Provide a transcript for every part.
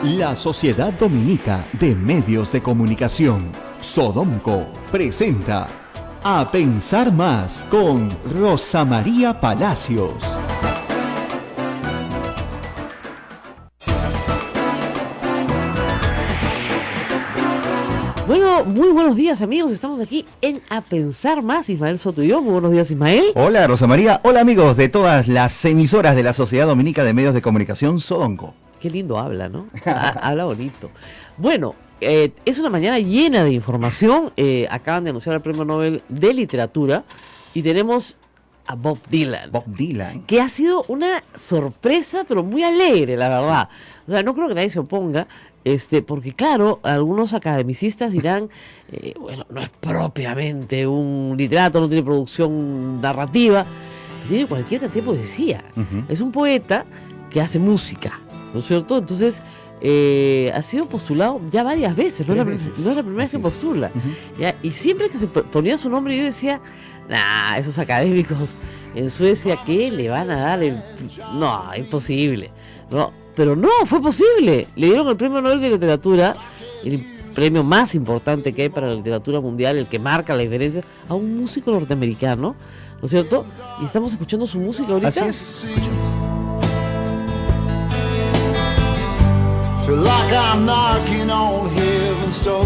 La Sociedad Dominica de Medios de Comunicación, Sodomco, presenta A Pensar Más con Rosa María Palacios. Bueno, muy buenos días, amigos. Estamos aquí en A Pensar Más. Ismael Soto y yo. Muy buenos días, Ismael. Hola, Rosa María. Hola, amigos de todas las emisoras de la Sociedad Dominica de Medios de Comunicación, Sodomco. Qué lindo habla, ¿no? Habla bonito. Bueno, es una mañana llena de información. Acaban de anunciar el Premio Nobel de Literatura y tenemos a Bob Dylan. Bob Dylan. Que ha sido una sorpresa, pero muy alegre, la verdad. Sí. O sea, no creo que nadie se oponga, porque claro, algunos academicistas dirán, bueno, no es propiamente un literato, no tiene producción narrativa, tiene cualquier cantidad de poesía. Es un poeta que hace música, ¿no es cierto? Entonces, ha sido postulado ya varias veces, no es la primera vez que postula. ¿Ya? Y siempre que se ponía su nombre, yo decía, nah, esos académicos en Suecia, ¿qué le van a dar? No, imposible. No, pero no, fue posible. Le dieron el Premio Nobel de Literatura, el premio más importante que hay para la literatura mundial, el que marca la diferencia, a un músico norteamericano, ¿no es cierto? Y estamos escuchando su música ahorita. Así es. Feel like I'm knocking on heaven's door.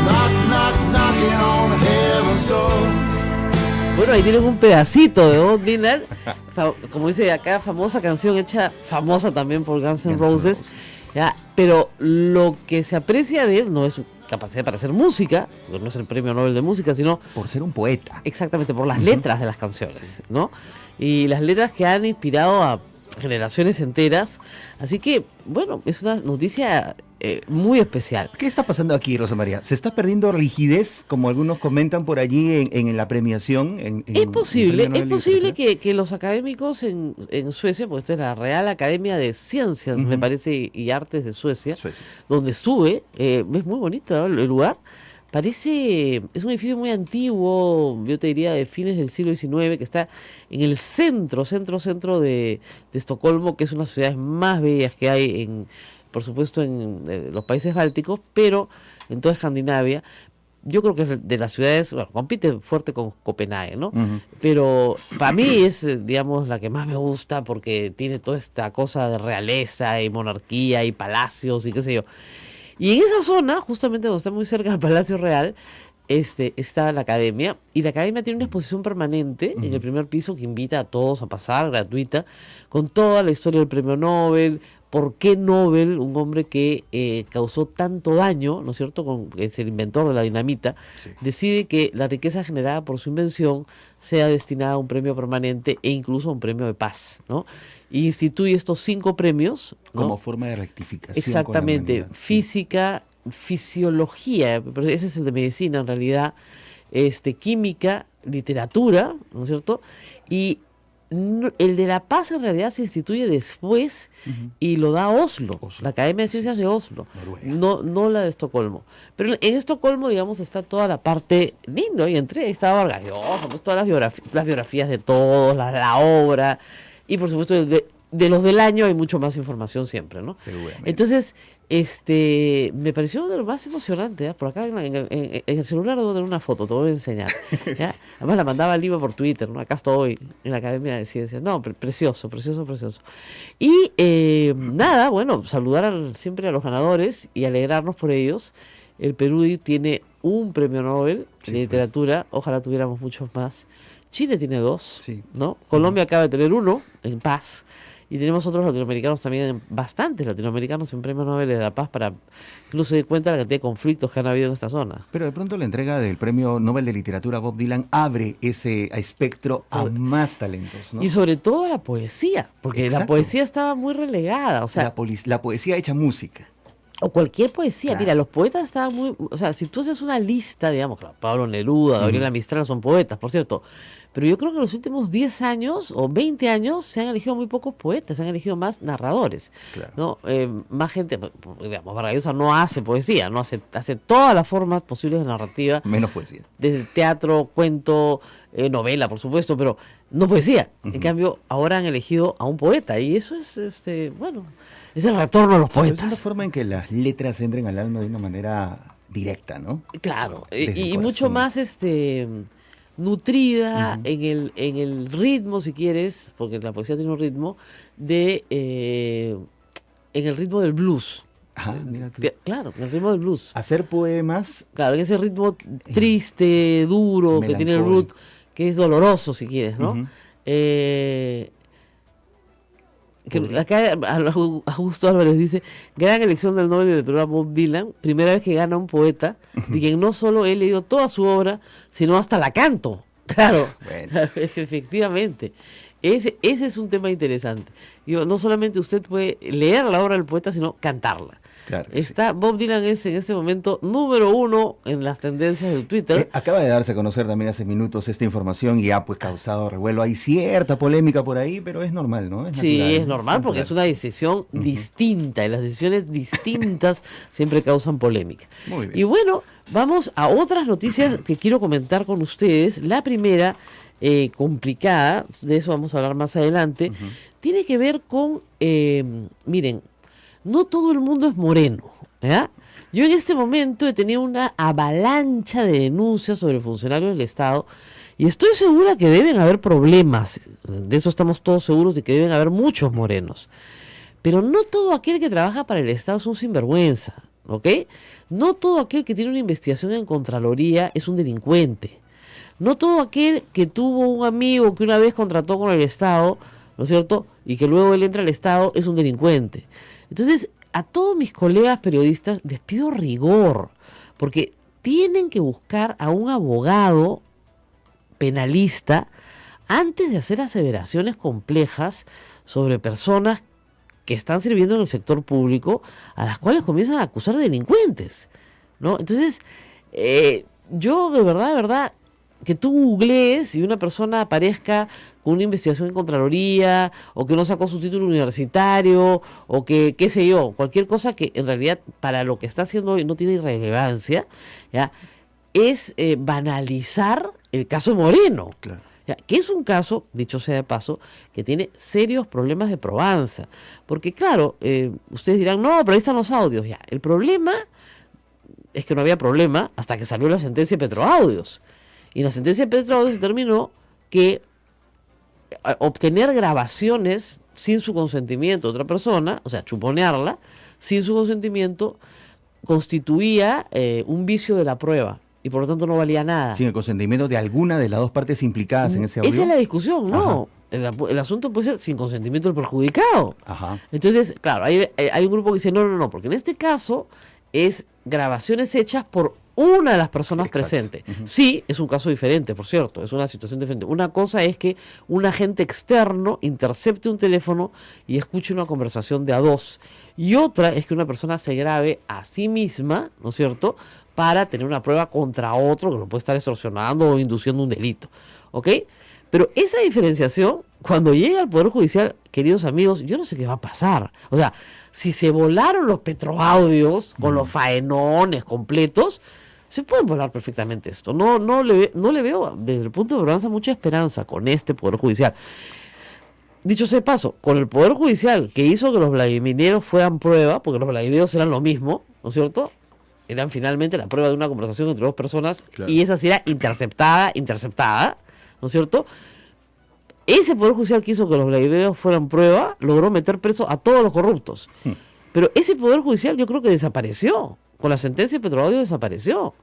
I'm knocking on heaven's door. Bueno, ahí tienen un pedacito de Bob Dylan, como dice acá, famosa canción hecha famosa también por Guns N' Roses, ¿ya? Pero lo que se aprecia de él no es su capacidad para hacer música, porque no es el Premio Nobel de Música, sino por ser un poeta. Exactamente, por las letras de las canciones, ¿no? Y las letras que han inspirado a generaciones enteras. Así que, bueno, es una noticia muy especial. ¿Qué está pasando aquí, Rosa María? ¿Se está perdiendo rigidez, como algunos comentan por allí en la premiación? Es posible que los académicos en Suecia, porque esta es la Real Academia de Ciencias, me parece, y Artes de Suecia, donde estuve, es muy bonito, ¿no? El lugar. Es un edificio muy antiguo, yo te diría de fines del siglo XIX, que está en el centro de Estocolmo, que es una de las ciudades más bellas que hay, por supuesto, en los países bálticos, pero en toda Escandinavia. Yo creo que es de las ciudades, bueno, compite fuerte con Copenhague, ¿no? Pero para mí es, digamos, la que más me gusta porque tiene toda esta cosa de realeza y monarquía y palacios y qué sé yo. Y en esa zona, justamente donde está muy cerca del Palacio Real, está la academia. Y la academia tiene una exposición permanente en el primer piso que invita a todos a pasar, gratuita, con toda la historia del Premio Nobel. ¿Por qué Nobel, un hombre que causó tanto daño, ¿no es cierto?, es el inventor de la dinamita, decide que la riqueza generada por su invención sea destinada a un premio permanente e incluso a un premio de paz, ¿no? Y instituye estos 5 premios, ¿no? Como forma de rectificación. Exactamente, física, fisiología, pero ese es el de medicina en realidad, química, literatura, ¿no es cierto? Y el de la paz en realidad se instituye después y lo da Oslo, la Academia de Ciencias de Oslo, no la de Estocolmo. Pero en Estocolmo, digamos, está toda la parte lindo, y estaba Vargas Llosa, pues todas las biografías de todos, la obra, y por supuesto de los del año hay mucho más información siempre, ¿no? Entonces, me pareció de lo más emocionante, ¿eh? Por acá en el celular debo tener una foto, te voy a enseñar, ¿ya? Además la mandaba Lima por Twitter, ¿no? Acá estoy en la Academia de Ciencias. No, precioso. Y nada, bueno, saludar siempre a los ganadores y alegrarnos por ellos. El Perú tiene un premio Nobel de literatura, ojalá tuviéramos muchos más. Chile tiene 2, ¿no? Colombia acaba de tener 1, en paz. Y tenemos otros latinoamericanos también, bastantes latinoamericanos en Premio Nobel de la Paz, para incluso dar cuenta de la cantidad de conflictos que han habido en esta zona. Pero de pronto la entrega del Premio Nobel de Literatura a Bob Dylan abre ese espectro a más talentos, ¿no? Y sobre todo a la poesía, porque la poesía estaba muy relegada. O sea, la poesía hecha música. O cualquier poesía. Claro. Mira, los poetas estaban o sea, si tú haces una lista, digamos, claro, Pablo Neruda, Gabriela Mistral son poetas, por cierto, Pero yo creo que en los últimos 10 años o 20 años se han elegido muy pocos poetas, se han elegido más narradores, Claro. ¿no? Más gente, digamos, Vargas Llosa no hace poesía, no hace todas las formas posibles de narrativa, Menos poesía. desde teatro, cuento, novela, por supuesto, pero no poesía. En cambio, ahora han elegido a un poeta y eso es, bueno, es el retorno a los Pero es una poetas. forma en que las letras entren al alma de una manera directa, ¿no? Claro, Desde el y corazón. mucho más nutrida en el ritmo, si quieres, porque la poesía tiene un ritmo, en el ritmo del blues. Ajá, mira tú. Claro, en el ritmo del blues. Hacer poemas, Claro, en ese ritmo triste, duro, que tiene el root, Melancólico. que es doloroso, si quieres, ¿no? Ujú. Que acá Augusto Álvarez dice, gran elección del Nobel de Literatura Bob Dylan, primera vez que gana un poeta, de quien no solo he leído toda su obra, sino hasta la canto. Claro, Bueno. efectivamente. Ese es un tema interesante. Digo, no solamente usted puede leer la obra del poeta, sino cantarla. Claro que Bob Dylan es en este momento número 1 en las tendencias del Twitter. acaba de darse a conocer también hace minutos esta información y ha pues causado revuelo. Hay cierta polémica por ahí, pero es normal, ¿no? Sí, natural, es normal porque es una decisión distinta y las decisiones distintas siempre causan polémica. Muy bien. Y bueno, vamos a otras noticias que quiero comentar con ustedes. La primera, complicada, de eso vamos a hablar más adelante, tiene que ver con, miren, no todo el mundo es moreno, ¿ya? Yo en este momento he tenido una avalancha de denuncias sobre funcionarios del Estado y estoy segura que deben haber problemas, de eso estamos todos seguros de que deben haber muchos morenos. Pero no todo aquel que trabaja para el Estado es un sinvergüenza, ¿ok? No todo aquel que tiene una investigación en Contraloría es un delincuente. No todo aquel que tuvo un amigo que una vez contrató con el Estado, ¿no es cierto? Y que luego él entra al Estado es un delincuente. Entonces, a todos mis colegas periodistas les pido rigor, porque tienen que buscar a un abogado penalista antes de hacer aseveraciones complejas sobre personas que están sirviendo en el sector público, a las cuales comienzan a acusar de delincuentes, ¿no? Entonces, yo de verdad, que tú googlees y una persona aparezca con una investigación en Contraloría, o que no sacó su título universitario, o que, qué sé yo, cualquier cosa que en realidad para lo que está haciendo hoy no tiene relevancia, ¿ya? Es banalizar el caso de Moreno. Claro. Ya, que es un caso, dicho sea de paso, que tiene serios problemas de probanza. Porque claro, ustedes dirán, no, pero ahí están los audios. Ya, el problema es que no había problema hasta que salió la sentencia de Petroaudios. Y en la sentencia de Petroaudios determinó que obtener grabaciones sin su consentimiento de otra persona, o sea, chuponearla, sin su consentimiento, constituía un vicio de la prueba. Y por lo tanto no valía nada. Sin el consentimiento de alguna de las dos partes implicadas en ese audio. Esa es la discusión, ¿no? El asunto puede ser sin consentimiento del perjudicado. Ajá. Entonces, claro, hay un grupo que dice, no, porque en este caso es grabaciones hechas por una de las personas Exacto. presentes. Sí, es un caso diferente, por cierto, es una situación diferente. Una cosa es que un agente externo intercepte un teléfono y escuche una conversación de a dos. Y otra es que una persona se grabe a sí misma, ¿no es cierto?, para tener una prueba contra otro que lo puede estar extorsionando o induciendo un delito. ¿Ok? Pero esa diferenciación, cuando llega al Poder Judicial, queridos amigos, yo no sé qué va a pasar. O sea, si se volaron los Petroaudios con los faenones completos, se pueden volar perfectamente esto. No le veo desde el punto de vista mucha esperanza con este Poder Judicial. Dicho sea de paso, con el Poder Judicial que hizo que los vladimireros fueran prueba, porque los vladimireros eran lo mismo, ¿no es cierto? Eran finalmente la prueba de una conversación entre dos personas, Claro. y esa sí era interceptada, ¿no es cierto? Ese Poder Judicial que hizo que los vladimireros fueran prueba logró meter preso a todos los corruptos. Pero ese Poder Judicial yo creo que desapareció. Con la sentencia de Petroaudios desapareció.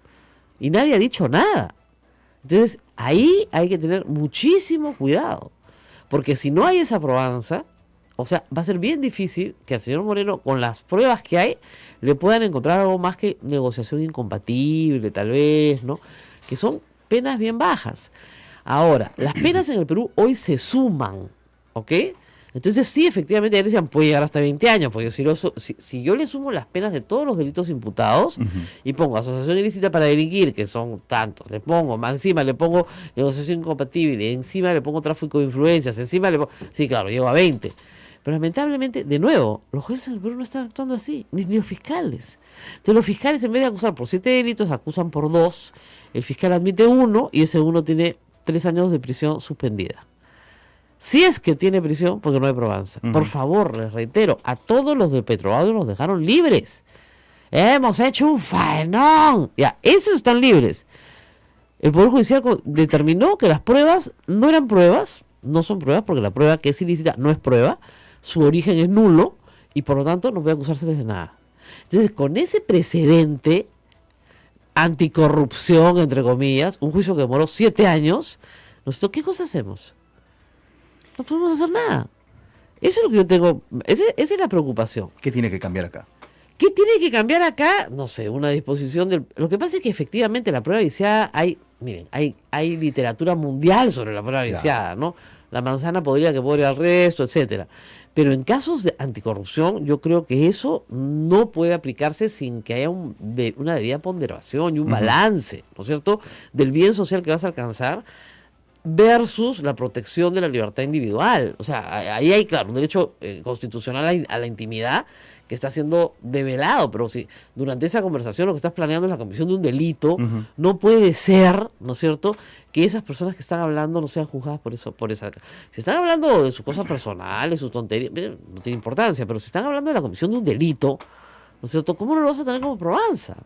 Y nadie ha dicho nada. Entonces, ahí hay que tener muchísimo cuidado. Porque si no hay esa probanza, o sea, va a ser bien difícil que al señor Moreno, con las pruebas que hay, le puedan encontrar algo más que negociación incompatible, tal vez, ¿no? Que son penas bien bajas. Ahora, las penas en el Perú hoy se suman, ¿ok? Entonces sí, efectivamente, ya decían, puede llegar hasta 20 años, porque si yo le sumo las penas de todos los delitos imputados y pongo asociación ilícita para delinquir, que son tantos, le pongo, más encima le pongo negociación incompatible, encima le pongo tráfico de influencias, encima le pongo, sí, claro, llego a 20. Pero lamentablemente, de nuevo, los jueces en el Perú no están actuando así, ni los fiscales. Entonces los fiscales, en vez de acusar por 7 delitos, acusan por 2, el fiscal admite 1 y ese 1 tiene 3 años de prisión suspendida. Si es que tiene prisión, porque no hay probanza. Por favor, les reitero, a todos los de Petroaudio los dejaron libres. Hemos hecho un faenón. Ya, esos están libres. El Poder Judicial determinó que las pruebas no eran pruebas, no son pruebas, porque la prueba que es ilícita no es prueba, su origen es nulo, y por lo tanto no puede acusárseles de nada. Entonces, con ese precedente anticorrupción, entre comillas, un juicio que demoró 7 años, nosotros, ¿qué cosa hacemos? No podemos hacer nada. Eso es lo que yo tengo, esa es la preocupación. ¿Qué tiene que cambiar acá? ¿Qué tiene que cambiar acá? No sé, una disposición del... Lo que pasa es que efectivamente la prueba viciada, hay literatura mundial sobre la prueba viciada, ¿no? La manzana podría al resto, etcétera. Pero en casos de anticorrupción, yo creo que eso no puede aplicarse sin que haya una debida ponderación y un balance, ¿no es cierto?, del bien social que vas a alcanzar versus la protección de la libertad individual. O sea, ahí hay, claro, un derecho constitucional a la intimidad que está siendo develado, pero si durante esa conversación lo que estás planeando es la comisión de un delito, no puede ser, ¿no es cierto?, que esas personas que están hablando no sean juzgadas por esa... Si están hablando de sus cosas personales, sus tonterías, no tiene importancia, pero si están hablando de la comisión de un delito, ¿no es cierto?, ¿cómo no lo vas a tener como probanza?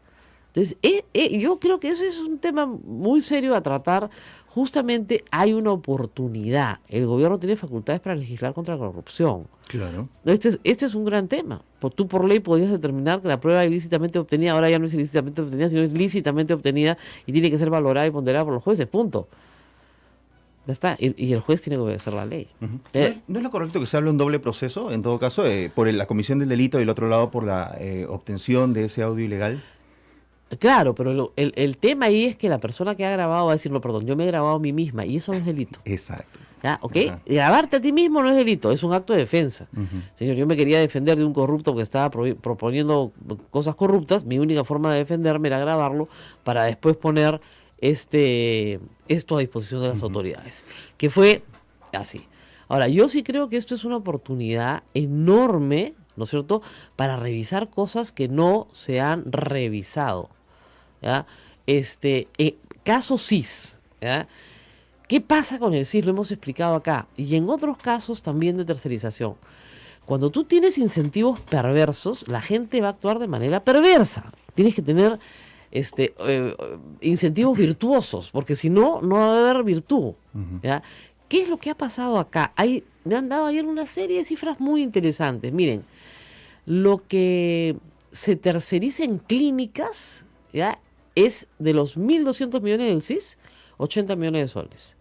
Entonces, yo creo que eso es un tema muy serio a tratar. Justamente hay una oportunidad. El gobierno tiene facultades para legislar contra la corrupción. Claro. Este es un gran tema. Tú por ley podrías determinar que la prueba ilícitamente obtenida, ahora ya no es ilícitamente obtenida, sino es lícitamente obtenida y tiene que ser valorada y ponderada por los jueces, punto. Ya está. Y el juez tiene que obedecer la ley. ¿No es lo correcto que se hable un doble proceso, en todo caso, por la comisión del delito y el otro lado por la obtención de ese audio ilegal? Claro, pero el tema ahí es que la persona que ha grabado va a decir, no, perdón, yo me he grabado a mí misma y eso no es delito. Exacto. ¿Ya? ¿Ok? Ajá. Grabarte a ti mismo no es delito, es un acto de defensa. Señor, yo me quería defender de un corrupto que estaba proponiendo cosas corruptas, mi única forma de defenderme era grabarlo para después poner esto a disposición de las autoridades. Que fue así. Ahora, yo sí creo que esto es una oportunidad enorme, ¿no es cierto?, para revisar cosas que no se han revisado. ¿Ya? Caso CIS, ¿ya? ¿Qué pasa con el CIS? Lo hemos explicado acá. Y en otros casos también de tercerización. Cuando tú tienes incentivos perversos, la gente va a actuar de manera perversa. Tienes que tener incentivos virtuosos, porque si no, no va a haber virtud. ¿Ya? ¿Qué es lo que ha pasado acá? Me han dado ayer una serie de cifras muy interesantes. Miren, lo que se terceriza en clínicas, ¿ya?, es de los 1.200 millones del CIS, 80 millones de soles.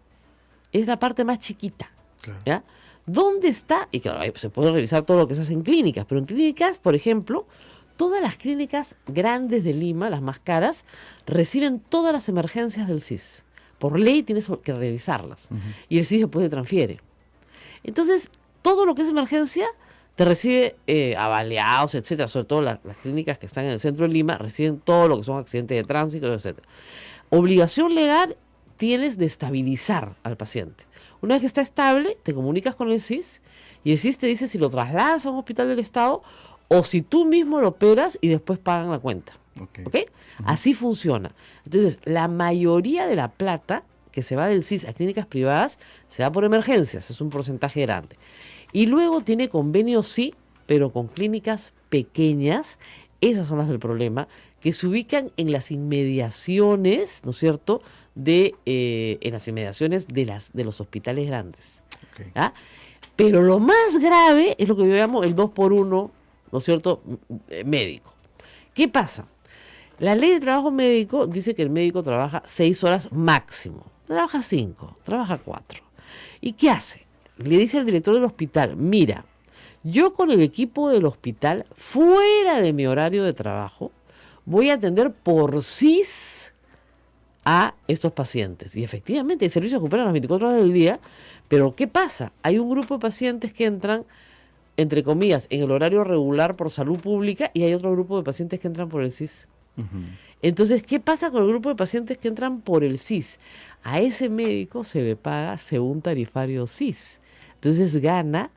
Es la parte más chiquita. Claro. ¿Ya? ¿Dónde está? Y claro, ahí se puede revisar todo lo que se hace en clínicas, pero en clínicas, por ejemplo, todas las clínicas grandes de Lima, las más caras, reciben todas las emergencias del CIS. Por ley tienes que revisarlas. Y el CIS después te transfiere. Entonces, todo lo que es emergencia te recibe avaliados, etcétera. Sobre todo las clínicas que están en el centro de Lima reciben todo lo que son accidentes de tránsito, etcétera. Obligación legal tienes de estabilizar al paciente. Una vez que está estable, te comunicas con el CIS y el CIS te dice si lo trasladas a un hospital del Estado o si tú mismo lo operas y después pagan la cuenta. ¿Ok? Así funciona. Entonces, la mayoría de la plata que se va del CIS a clínicas privadas se va por emergencias, es un porcentaje grande. Y luego tiene convenios, sí, pero con clínicas pequeñas, esas son las del problema, que se ubican en las inmediaciones, ¿no es cierto?, en las inmediaciones de los hospitales grandes. ¿Ah? Pero lo más grave es lo que yo llamo el 2x1, ¿no es cierto?, médico. ¿Qué pasa? La ley de trabajo médico dice que el médico trabaja 6 horas máximo. Trabaja 5, trabaja 4. ¿Y qué hace? Le dice al director del hospital, mira, yo con el equipo del hospital, fuera de mi horario de trabajo, voy a atender por CIS a estos pacientes. Y efectivamente el servicio se recupera las 24 horas del día, pero ¿qué pasa? Hay un grupo de pacientes que entran, entre comillas, en el horario regular por salud pública y hay otro grupo de pacientes que entran por el SIS. Entonces, ¿qué pasa con el grupo de pacientes que entran por el SIS? A ese médico se le paga según tarifario SIS. Entonces gana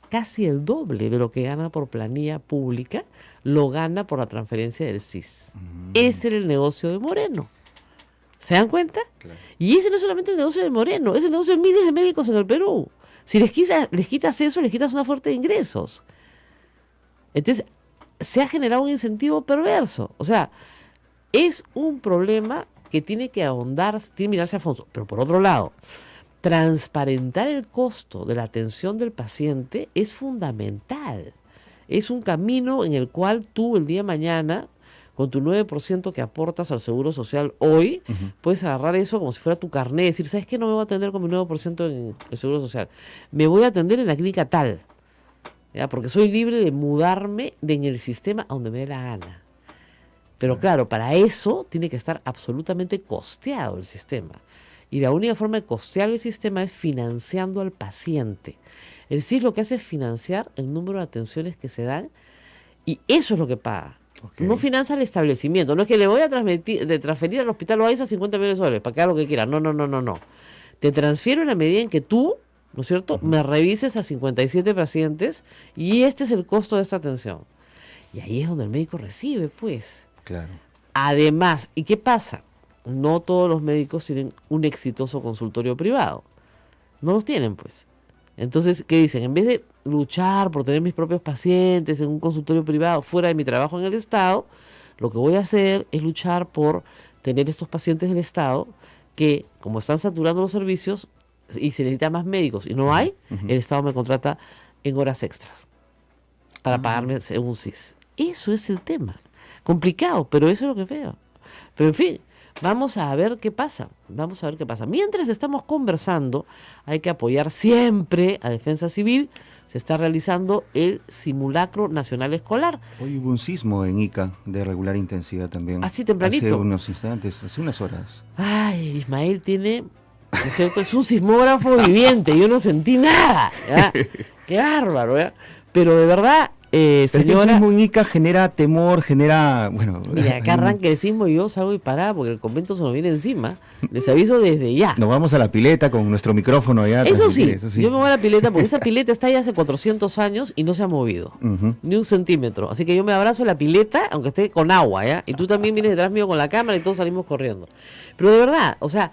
casi el doble de lo que gana por planilla pública, lo gana por la transferencia del SIS. Ese era el negocio de Moreno. ¿Se dan cuenta? Claro. Y ese no es solamente el negocio de Moreno, es el negocio de miles de médicos en el Perú. Si les quitas eso, les quitas una fuente de ingresos. Entonces, se ha generado un incentivo perverso. O sea, es un problema que tiene que ahondar, tiene que mirarse a fondo. Pero por otro lado, transparentar el costo de la atención del paciente es fundamental. Es un camino en el cual tú el día de mañana, con tu 9% que aportas al Seguro Social hoy, puedes agarrar eso como si fuera tu carnet y decir, ¿sabes qué? No me voy a atender con mi 9% en el Seguro Social. Me voy a atender en la clínica tal, ¿ya? Porque soy libre de mudarme en el sistema a donde me dé la gana. Pero claro, para eso tiene que estar absolutamente costeado el sistema. Y la única forma de costear el sistema es financiando al paciente. El SIS lo que hace es financiar el número de atenciones que se dan y eso es lo que paga. Okay. No financia el establecimiento. No es que le voy a transferir al hospital Loaiza 50 millones de soles para que haga lo que quiera. No. Te transfiero en la medida en que tú, ¿no es cierto?, me revises a 57 pacientes y este es el costo de esta atención. Y ahí es donde el médico recibe, pues. Claro. Además, ¿y qué pasa? No todos los médicos tienen un exitoso consultorio privado. No los tienen, pues. Entonces, ¿qué dicen? En vez de luchar por tener mis propios pacientes en un consultorio privado fuera de mi trabajo en el Estado, lo que voy a hacer es luchar por tener estos pacientes del Estado que, como están saturando los servicios y se necesitan más médicos y no hay, el Estado me contrata en horas extras para pagarme un SIS. Eso es el tema. Complicado, pero eso es lo que veo. Pero en fin, vamos a ver qué pasa. Mientras estamos conversando, hay que apoyar siempre a Defensa Civil. Se está realizando el simulacro nacional escolar. Hoy hubo un sismo en Ica de regular intensidad también. Así tempranito. Hace unos instantes, hace unas horas. Ay, Ismael tiene, ¿no es cierto? Es un sismógrafo viviente. Yo no sentí nada. ¿Ya? Qué bárbaro, ¿ya? Pero de verdad, señora, el sismo en Ica genera temor, bueno... Mira, acá arranca el sismo y yo salgo y parada porque el convento se nos viene encima. Les aviso desde ya. Nos vamos a la pileta con nuestro micrófono allá. Eso sí, yo me voy a la pileta porque esa pileta está ahí hace 400 años y no se ha movido. Ni un centímetro. Así que yo me abrazo a la pileta, aunque esté con agua, ¿ya? Y tú también vienes detrás mío con la cámara y todos salimos corriendo. Pero de verdad, o sea...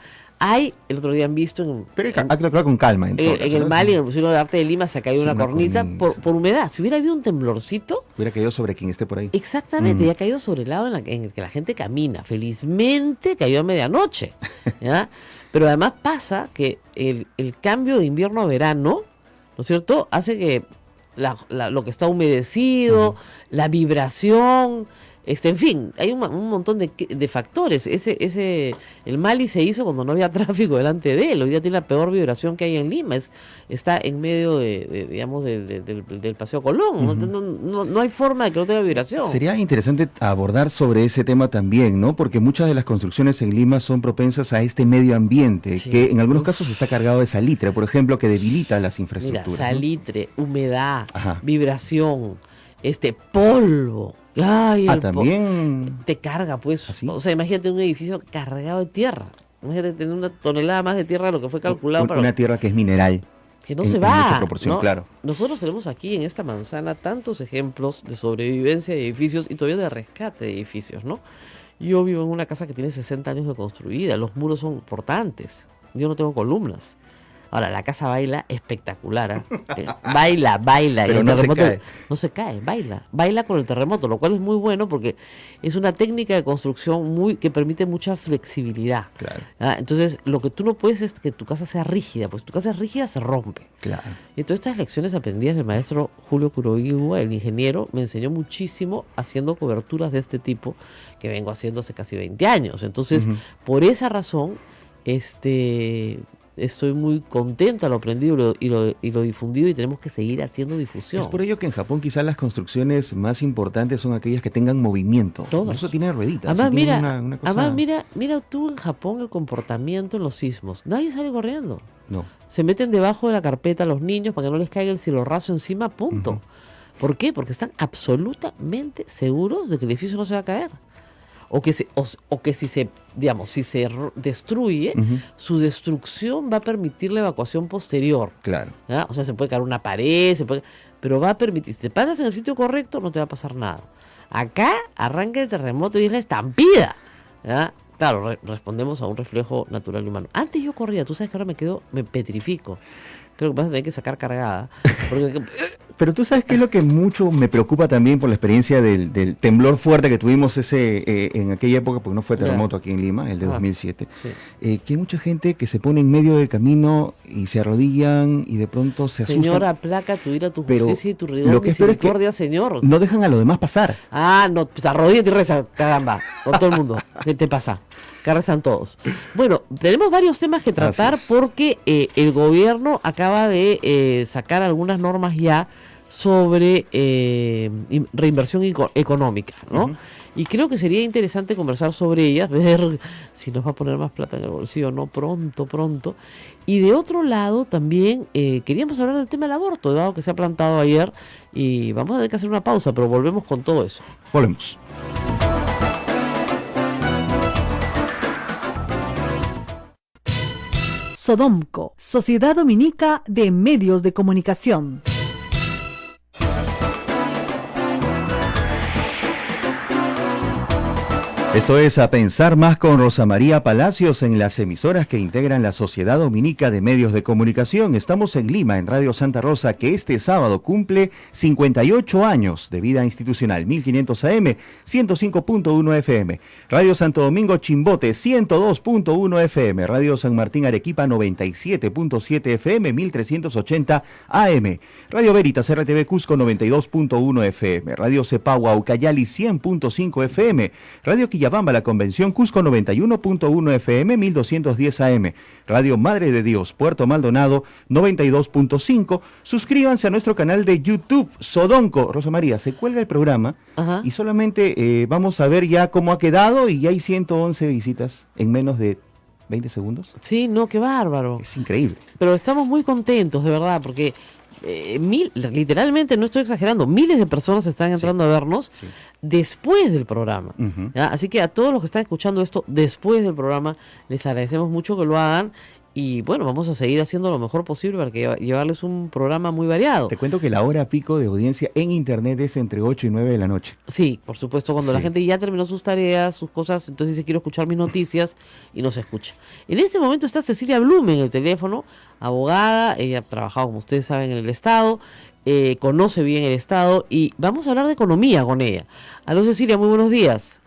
el otro día han visto pero hay que actuar con calma en el Mali, en el Museo de Arte de Lima se ha caído una cornisa por humedad. Si hubiera habido un temblorcito, hubiera caído sobre quien esté por ahí. Exactamente, y ha caído sobre el lado en el que la gente camina. Felizmente cayó a medianoche, ¿ya? Pero además pasa que el cambio de invierno a verano, ¿no es cierto?, hace que lo que está humedecido, la vibración... en fin, hay un montón de factores. El Mali se hizo cuando no había tráfico delante de él. Hoy día tiene la peor vibración que hay en Lima. Está en medio del Paseo Colón. No hay forma de que no tenga vibración. Sería interesante abordar sobre ese tema también, ¿no? Porque muchas de las construcciones en Lima son propensas a este medio ambiente, que en algunos casos está cargado de salitre, por ejemplo, que debilita las infraestructuras. Mira, salitre, humedad, vibración, polvo. Ay, también te carga, pues. ¿Así? O sea, imagínate un edificio cargado de tierra. Imagínate tener una tonelada más de tierra de lo que fue calculado para... Una tierra que es mineral. Que no se va, proporción, ¿no? Claro. Nosotros tenemos aquí en esta manzana tantos ejemplos de sobrevivencia de edificios y todavía de rescate de edificios, ¿no? Yo vivo en una casa que tiene 60 años de construida. Los muros son portantes. Yo no tengo columnas. Ahora, la casa baila espectacular, ¿eh? Baila. Pero el no terremoto se cae. No se cae, baila con el terremoto, lo cual es muy bueno porque es una técnica de construcción que permite mucha flexibilidad. Claro. Entonces, lo que tú no puedes es que tu casa sea rígida, pues tu casa es rígida, se rompe. Claro. Y todas estas lecciones aprendidas del maestro Julio Kuroiwa, el ingeniero, me enseñó muchísimo haciendo coberturas de este tipo que vengo haciendo hace casi 20 años. Entonces, por esa razón, estoy muy contenta, lo aprendido y lo difundido, y tenemos que seguir haciendo difusión. Es por ello que en Japón quizás las construcciones más importantes son aquellas que tengan movimiento. Todas. Eso tiene rueditas. Además, una cosa... además mira tú en Japón el comportamiento en los sismos. Nadie sale corriendo. No. Se meten debajo de la carpeta los niños para que no les caiga el cielo raso encima, punto. Ujú. ¿Por qué? Porque están absolutamente seguros de que el edificio no se va a caer. O que si se destruye, su destrucción va a permitir la evacuación posterior. Claro. ¿Ya? O sea, se puede caer una pared, pero va a permitir, si te paras en el sitio correcto, no te va a pasar nada. Acá arranca el terremoto y es la estampida. ¿Ya? Claro, respondemos a un reflejo natural y humano. Antes yo corría, tú sabes que ahora me petrifico. Creo que vas a tener que sacar cargada. Porque... Pero tú sabes qué es lo que mucho me preocupa también por la experiencia del temblor fuerte que tuvimos en aquella época, porque no fue terremoto aquí en Lima, el de 2007. Sí. Que hay mucha gente que se pone en medio del camino y se arrodillan y de pronto se asustan. Señor, aplaca tu ira, tu Pero justicia y tu rigor, lo que espero es que misericordia, Señor. no dejan a los demás pasar. Ah, no, pues arrodíllate y reza, caramba, con todo el mundo. ¿Qué te pasa? Que rezan todos. Bueno, tenemos varios temas que tratar porque el gobierno acaba de sacar algunas normas ya sobre reinversión económica, ¿no? Y creo que sería interesante conversar sobre ellas, ver si nos va a poner más plata en el bolsillo, no, pronto. Y de otro lado también queríamos hablar del tema del aborto, dado que se ha plantado ayer, y vamos a tener que hacer una pausa, pero volvemos con todo eso. Volvemos. Sodomco, Sociedad Dominica de Medios de Comunicación. Esto es A Pensar Más con Rosa María Palacios en las emisoras que integran la Sociedad Dominica de Medios de Comunicación. Estamos en Lima, en Radio Santa Rosa, que este sábado cumple 58 años de vida institucional. 1500 AM, 105.1 FM. Radio Santo Domingo Chimbote, 102.1 FM. Radio San Martín Arequipa, 97.7 FM, 1380 AM. Radio Veritas RTV Cusco, 92.1 FM. Radio Cepagua Ucayali, 100.5 FM. Radio Quillabamba, La Convención, Cusco, 91.1 FM, 1210 AM. Radio Madre de Dios, Puerto Maldonado, 92.5. Suscríbanse a nuestro canal de YouTube, Sodomco. Rosa María, se cuelga el programa y solamente vamos a ver ya cómo ha quedado, y ya hay 111 visitas en menos de 20 segundos. Sí, no, qué bárbaro. Es increíble. Pero estamos muy contentos, de verdad, porque literalmente, no estoy exagerando, miles de personas están entrando a vernos después del programa. ¿Ya? Así que a todos los que están escuchando esto después del programa, les agradecemos mucho que lo hagan. Y bueno, vamos a seguir haciendo lo mejor posible para que llevarles un programa muy variado. Te cuento que la hora pico de audiencia en internet es entre 8 y 9 de la noche. Sí, por supuesto, cuando la gente ya terminó sus tareas, sus cosas, entonces dice quiero escuchar mis noticias y nos escucha. En este momento está Cecilia Blume en el teléfono, abogada, ella ha trabajado, como ustedes saben, en el Estado, conoce bien el Estado, y vamos a hablar de economía con ella. Aló, Cecilia, muy buenos días.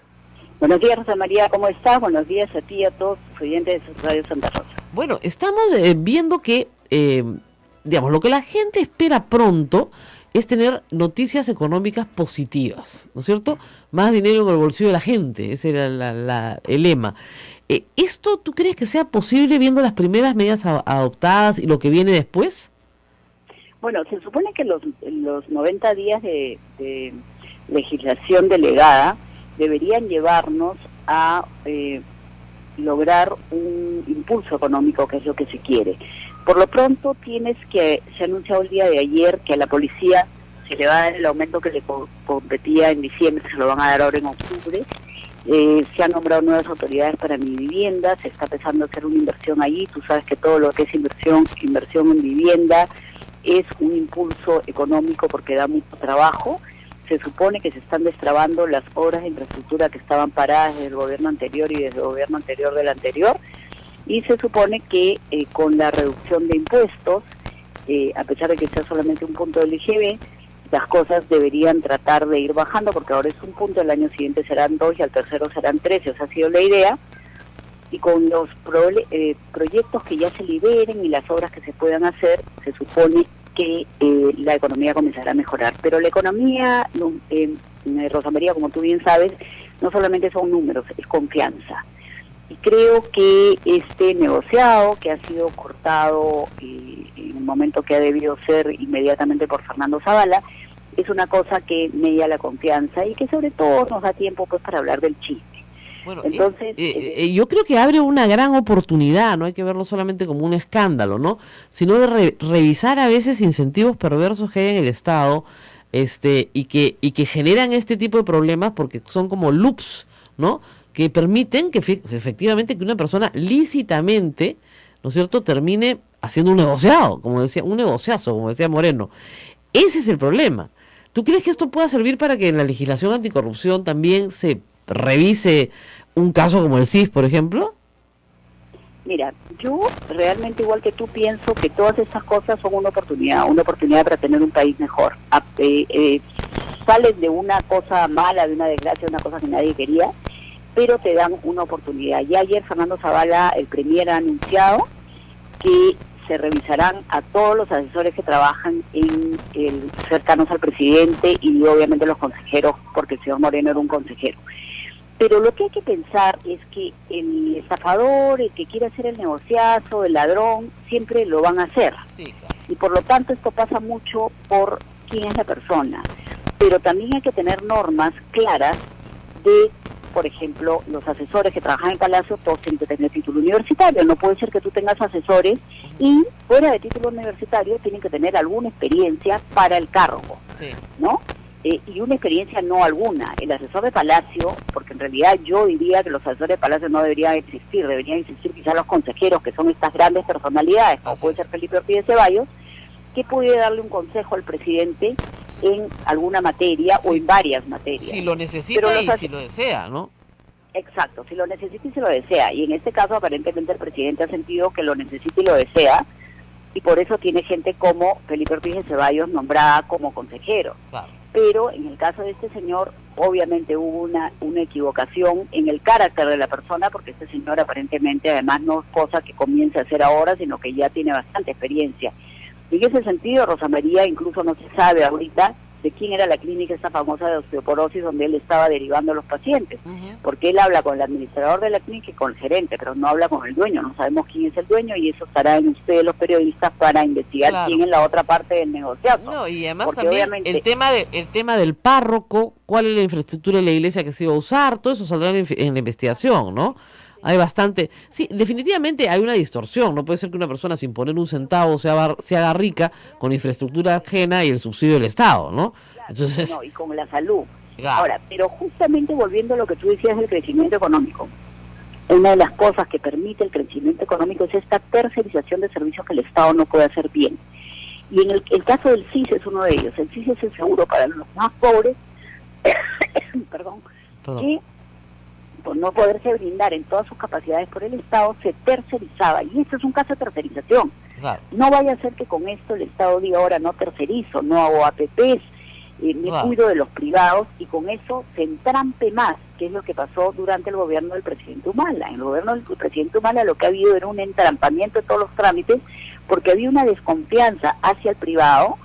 Buenos días, Rosa María, ¿cómo estás? Buenos días a ti y a todos los oyentes de Radio Santa Rosa. Bueno, estamos viendo que, digamos, lo que la gente espera pronto es tener noticias económicas positivas, ¿no es cierto? Más dinero en el bolsillo de la gente, ese era el lema. ¿Esto tú crees que sea posible viendo las primeras medidas adoptadas y lo que viene después? Bueno, se supone que los 90 días de legislación delegada deberían llevarnos a lograr un impulso económico, que es lo que se quiere. Por lo pronto se ha anunciado el día de ayer que a la policía se le va a dar el aumento que le competía en diciembre, se lo van a dar ahora en octubre. Se han nombrado nuevas autoridades para mi vivienda, se está empezando a hacer una inversión allí. Tú sabes que todo lo que es inversión en vivienda es un impulso económico porque da mucho trabajo. Se supone que se están destrabando las obras de infraestructura que estaban paradas desde el gobierno anterior y desde el gobierno anterior del anterior, y se supone que con la reducción de impuestos, a pesar de que sea solamente un punto del IGB, las cosas deberían tratar de ir bajando, porque ahora es un punto, el año siguiente serán 2 y al tercero serán 13, esa ha sido la idea, y con los proyectos que ya se liberen y las obras que se puedan hacer, se supone que la economía comenzará a mejorar. Pero la economía, Rosa María, como tú bien sabes, no solamente son números, es confianza. Y creo que este negociado, que ha sido cortado en el momento que ha debido ser inmediatamente por Fernando Zavala, es una cosa que media la confianza y que sobre todo nos da tiempo pues para hablar del chisme. Bueno, entonces yo creo que abre una gran oportunidad, no hay que verlo solamente como un escándalo, ¿no? Sino de revisar a veces incentivos perversos que hay en el Estado, y que generan este tipo de problemas porque son como loops, ¿no? Que permiten que efectivamente que una persona lícitamente, ¿no es cierto?, termine haciendo un negociado, como decía, un negociazo, como decía Moreno. Ese es el problema. ¿Tú crees que esto pueda servir para que en la legislación anticorrupción también se revise un caso como el CIS, por ejemplo? Mira, yo realmente igual que tú pienso que todas estas cosas son una oportunidad para tener un país mejor. Sales de una cosa mala, de una desgracia, una cosa que nadie quería, pero te dan una oportunidad. Ya ayer Fernando Zavala, el premier, ha anunciado que se revisarán a todos los asesores que trabajan cercanos al presidente y obviamente los consejeros, porque el señor Moreno era un consejero. Pero lo que hay que pensar es que el estafador, el que quiere hacer el negociazo, el ladrón, siempre lo van a hacer. Sí, claro. Y por lo tanto esto pasa mucho por quién es la persona. Pero también hay que tener normas claras de, por ejemplo, los asesores que trabajan en Palacio, todos tienen que tener título universitario. No puede ser que tú tengas asesores y fuera de título universitario tienen que tener alguna experiencia para el cargo, sí, ¿no? Y una experiencia no alguna. El asesor de Palacio, porque en realidad yo diría que los asesores de Palacio no deberían existir quizás los consejeros, que son estas grandes personalidades, como puede ser Felipe Ortiz de Ceballos, que puede darle un consejo al presidente en alguna materia, sí, o en varias materias. Si lo necesita y si lo desea, ¿no? Exacto, si lo necesita y si lo desea. Y en este caso aparentemente el presidente ha sentido que lo necesita y lo desea, y por eso tiene gente como Felipe Ortiz de Ceballos nombrada como consejero. Claro. Pero en el caso de este señor, obviamente hubo una equivocación en el carácter de la persona, porque este señor aparentemente además no es cosa que comience a hacer ahora, sino que ya tiene bastante experiencia. Y en ese sentido, Rosa María, incluso no se sabe ahorita de quién era la clínica esta famosa de osteoporosis donde él estaba derivando a los pacientes, porque él habla con el administrador de la clínica y con el gerente, pero no habla con el dueño. No sabemos quién es el dueño y eso estará en ustedes los periodistas para investigar, claro, quién es la otra parte del negociado. No, y además porque también obviamente el tema del párroco, cuál es la infraestructura de la iglesia que se iba a usar, todo eso saldrá en la investigación, ¿no? Hay bastante, sí, definitivamente hay una distorsión. No puede ser que una persona sin poner un centavo se haga rica con infraestructura ajena y el subsidio del Estado, ¿no? Claro, entonces, no, y con la salud. Claro. Ahora, pero justamente volviendo a lo que tú decías del crecimiento económico, una de las cosas que permite el crecimiento económico es esta tercerización de servicios que el Estado no puede hacer bien. Y en el caso del CIS es uno de ellos. El CIS es el seguro para los más pobres, perdón, que por no poderse brindar en todas sus capacidades por el Estado, se tercerizaba. Y esto es un caso de tercerización. Claro. No vaya a ser que con esto el Estado diga ahora no tercerizo, no hago APPs, me cuido de los privados, y con eso se entrampe más, que es lo que pasó durante el gobierno del presidente Humala. En el gobierno del presidente Humala lo que ha habido era un entrampamiento de todos los trámites, porque había una desconfianza hacia el privado.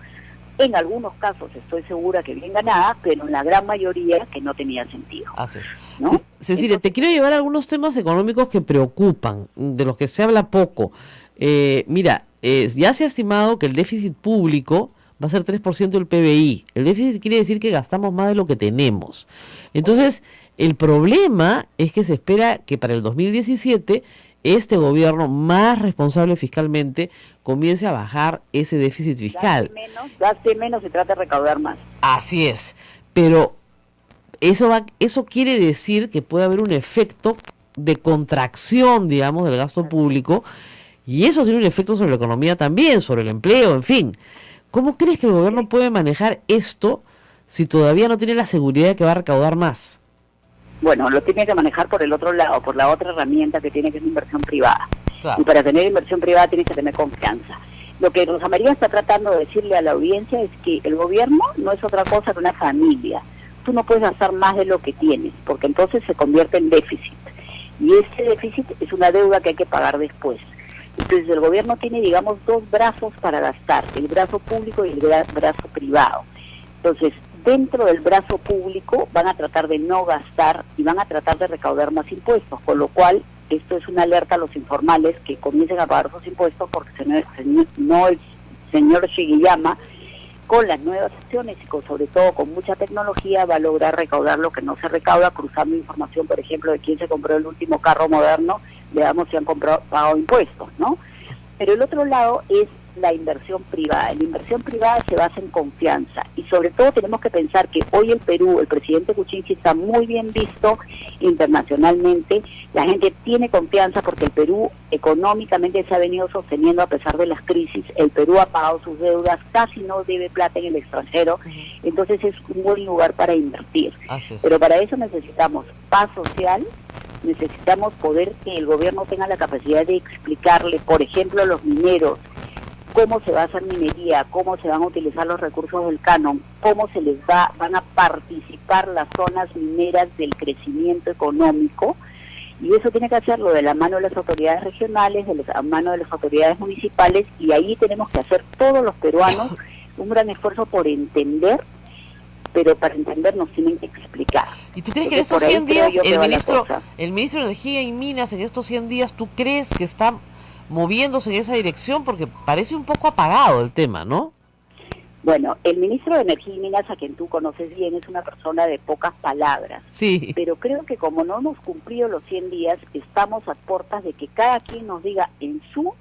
En algunos casos estoy segura que bien ganada, pero en la gran mayoría que no tenía sentido. Así es. ¿No? Cecilia, te quiero llevar a algunos temas económicos que preocupan, de los que se habla poco. Mira, ya se ha estimado que el déficit público va a ser 3% del PBI. El déficit quiere decir que gastamos más de lo que tenemos. Entonces, el problema es que se espera que para el 2017 este gobierno más responsable fiscalmente comience a bajar ese déficit fiscal. Gaste menos y trate de recaudar más. Así es, pero eso quiere decir que puede haber un efecto de contracción, digamos, del gasto público, y eso tiene un efecto sobre la economía también, sobre el empleo, en fin. ¿Cómo crees que el gobierno puede manejar esto si todavía no tiene la seguridad de que va a recaudar más? Bueno, lo tiene que manejar por el otro lado, por la otra herramienta que tiene, que es la inversión privada. Claro. Y para tener inversión privada tienes que tener confianza. Lo que Rosa María está tratando de decirle a la audiencia es que el gobierno no es otra cosa que una familia. Tú no puedes gastar más de lo que tienes, porque entonces se convierte en déficit. Y ese déficit es una deuda que hay que pagar después. Entonces el gobierno tiene, digamos, dos brazos para gastar, el brazo público y el brazo privado. Entonces, dentro del brazo público van a tratar de no gastar y van a tratar de recaudar más impuestos, con lo cual esto es una alerta a los informales que comiencen a pagar sus impuestos, porque no el señor Shigeyama, con las nuevas acciones y sobre todo con mucha tecnología, va a lograr recaudar lo que no se recauda, cruzando información, por ejemplo, de quién se compró el último carro moderno, veamos si han pagado impuestos, ¿no? Pero el otro lado es la inversión privada. La inversión privada se basa en confianza y sobre todo tenemos que pensar que hoy el Perú, el presidente Kuczynski está muy bien visto internacionalmente, la gente tiene confianza porque el Perú económicamente se ha venido sosteniendo a pesar de las crisis, el Perú ha pagado sus deudas, casi no debe plata en el extranjero, entonces es un buen lugar para invertir. Pero para eso necesitamos paz social, necesitamos poder que el gobierno tenga la capacidad de explicarle, por ejemplo, a los mineros, cómo se va a hacer minería, cómo se van a utilizar los recursos del canon, cómo se les van a participar las zonas mineras del crecimiento económico, y eso tiene que hacerlo de la mano de las autoridades regionales, de la mano de las autoridades municipales, y ahí tenemos que hacer todos los peruanos un gran esfuerzo por entender, pero para entender nos tienen que explicar. ¿Y tú crees que en estos 100 días el ministro de Energía y Minas, en estos 100 días, tú crees que está moviéndose en esa dirección? Porque parece un poco apagado el tema, ¿no? Bueno, el ministro de Energía y Minas, a quien tú conoces bien, es una persona de pocas palabras. Sí. Pero creo que como no hemos cumplido los 100 días, estamos a puertas de que cada quien nos diga en su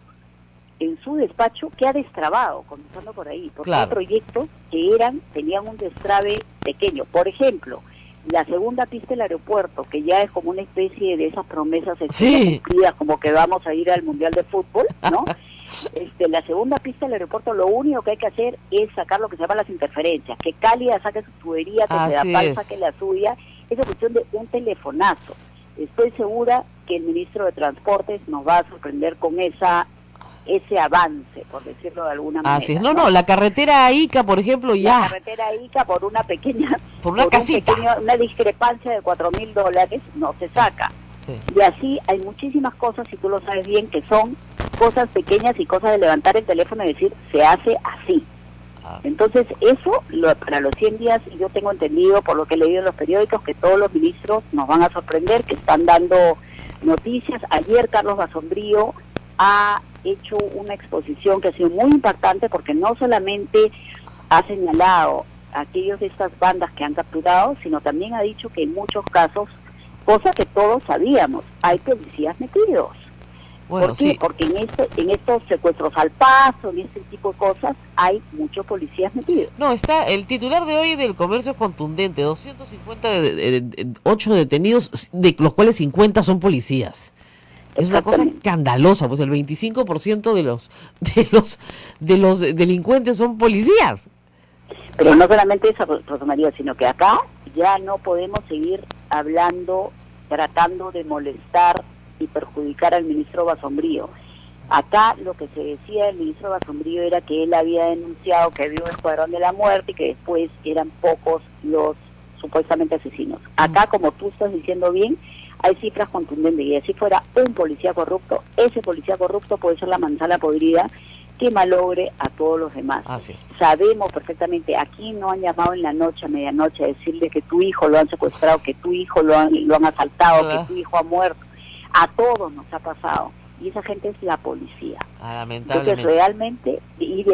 despacho qué ha destrabado, comenzando por ahí. Porque hay proyectos que tenían un destrabe pequeño. Por ejemplo, la segunda pista del aeropuerto, que ya es como una especie de esas promesas cumplidas, como que vamos a ir al Mundial de Fútbol, ¿no? La segunda pista del aeropuerto, lo único que hay que hacer es sacar lo que se llama las interferencias, que Cálida saque su tubería, que Sedapal saque la suya, es cuestión de un telefonazo. Estoy segura que el ministro de Transportes nos va a sorprender con ese avance, por decirlo de alguna manera. Así es. No, la carretera a Ica, por ejemplo, ya. La carretera a Ica por una pequeña... Por una casita. Una discrepancia de $4.000 no se saca. Sí. Y así hay muchísimas cosas, y tú lo sabes bien, que son cosas pequeñas y cosas de levantar el teléfono y decir, se hace así. Entonces, eso, para los 100 días, yo tengo entendido, por lo que he leído en los periódicos, que todos los ministros nos van a sorprender, que están dando noticias. Ayer Carlos Basombrío ha hecho una exposición que ha sido muy impactante, porque no solamente ha señalado a aquellos de estas bandas que han capturado, sino también ha dicho que en muchos casos, cosa que todos sabíamos, hay policías metidos. Bueno, ¿por qué? Porque en estos secuestros al paso, en este tipo de cosas, hay muchos policías metidos. No, está el titular de hoy del Comercio contundente, 258 detenidos, de los cuales 50 son policías. Es una cosa escandalosa, pues el 25% de los delincuentes son policías. Pero no solamente eso, Rosa María, sino que acá ya no podemos seguir hablando, tratando de molestar y perjudicar al ministro Basombrío. Acá lo que se decía del ministro Basombrío era que él había denunciado que había un escuadrón de la muerte y que después eran pocos los supuestamente asesinos. Acá, como tú estás diciendo bien, hay cifras contundentes, y si fuera un policía corrupto, ese policía corrupto puede ser la manzana podrida que malogre a todos los demás. Así es. Sabemos perfectamente, aquí no han llamado en la noche, a medianoche, a decirle que tu hijo lo han secuestrado, que tu hijo lo han asaltado, que tu hijo ha muerto. A todos nos ha pasado, y esa gente es la policía. Lamentablemente. Entonces realmente, y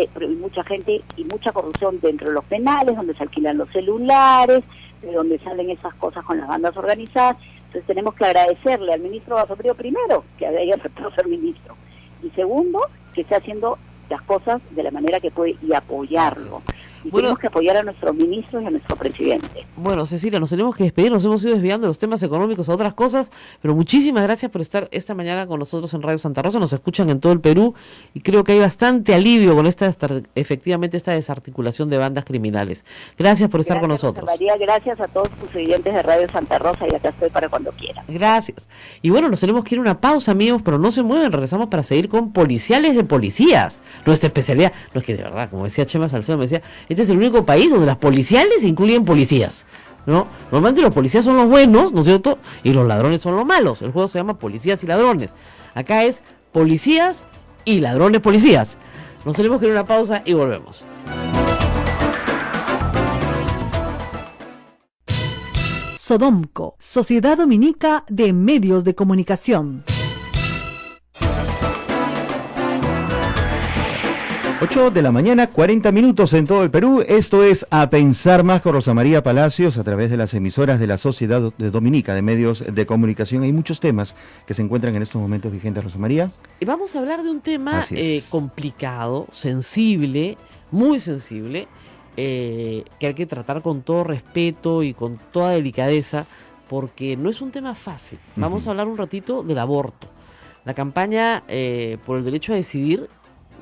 mucha gente, y mucha corrupción dentro de los penales, donde se alquilan los celulares, de donde salen esas cosas con las bandas organizadas. Entonces tenemos que agradecerle al ministro Basombrío, primero, que haya aceptado ser ministro, y segundo, que esté haciendo las cosas de la manera que puede, y apoyarlo. Y tenemos que apoyar a nuestros ministros y a nuestro presidente. Bueno, Cecilia, nos tenemos que despedir, nos hemos ido desviando de los temas económicos a otras cosas, pero muchísimas gracias por estar esta mañana con nosotros en Radio Santa Rosa. Nos escuchan en todo el Perú y creo que hay bastante alivio con efectivamente esta desarticulación de bandas criminales. Gracias por estar con nosotros. María, gracias a todos tus oyentes de Radio Santa Rosa, y acá estoy para cuando quieran. Gracias. Y bueno, nos tenemos que ir a una pausa, amigos, pero no se mueven, regresamos para seguir con Policiales de Policías, nuestra especialidad. No, es que de verdad, como decía Chema Salcedo, me decía, este es el único país donde las policiales incluyen policías, ¿no? Normalmente los policías son los buenos, ¿no es cierto? Y los ladrones son los malos. El juego se llama Policías y Ladrones. Acá es Policías y Ladrones Policías. Nos tenemos que ir a una pausa y volvemos. Sodomco, Sociedad Dominica de Medios de Comunicación. 8 de la mañana, 40 minutos en todo el Perú. Esto es A Pensar Más con Rosa María Palacios a través de las emisoras de la Sociedad Dominica de Medios de Comunicación. Hay muchos temas que se encuentran en estos momentos vigentes, Rosa María. Y vamos a hablar de un tema complicado, sensible, muy sensible, que hay que tratar con todo respeto y con toda delicadeza, porque no es un tema fácil. Vamos a hablar un ratito del aborto. La campaña por el derecho a decidir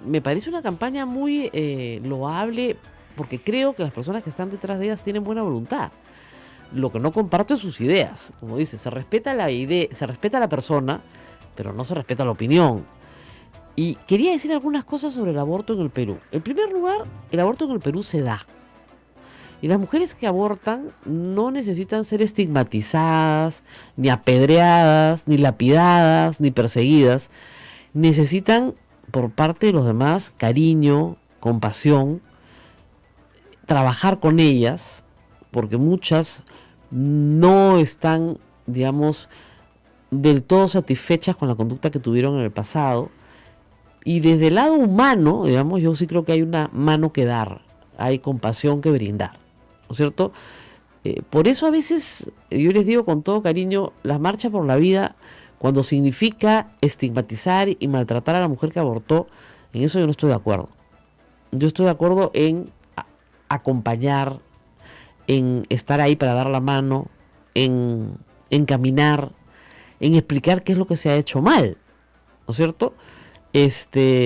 me parece una campaña muy loable, porque creo que las personas que están detrás de ellas tienen buena voluntad. Lo que no comparto es sus ideas. Como dice, se respeta la idea, se respeta a la persona, pero no se respeta la opinión. Y quería decir algunas cosas sobre el aborto en el Perú. En primer lugar, el aborto en el Perú se da. Y las mujeres que abortan no necesitan ser estigmatizadas, ni apedreadas, ni lapidadas, ni perseguidas. Necesitan, por parte de los demás, cariño, compasión, trabajar con ellas, porque muchas no están, digamos, del todo satisfechas con la conducta que tuvieron en el pasado. Y desde el lado humano, digamos, yo sí creo que hay una mano que dar, hay compasión que brindar, ¿no es cierto? Por eso a veces, yo les digo con todo cariño, la marcha por la vida, cuando significa estigmatizar y maltratar a la mujer que abortó, en eso yo no estoy de acuerdo. Yo estoy de acuerdo en acompañar, en estar ahí para dar la mano, en caminar, en explicar qué es lo que se ha hecho mal, ¿no es cierto?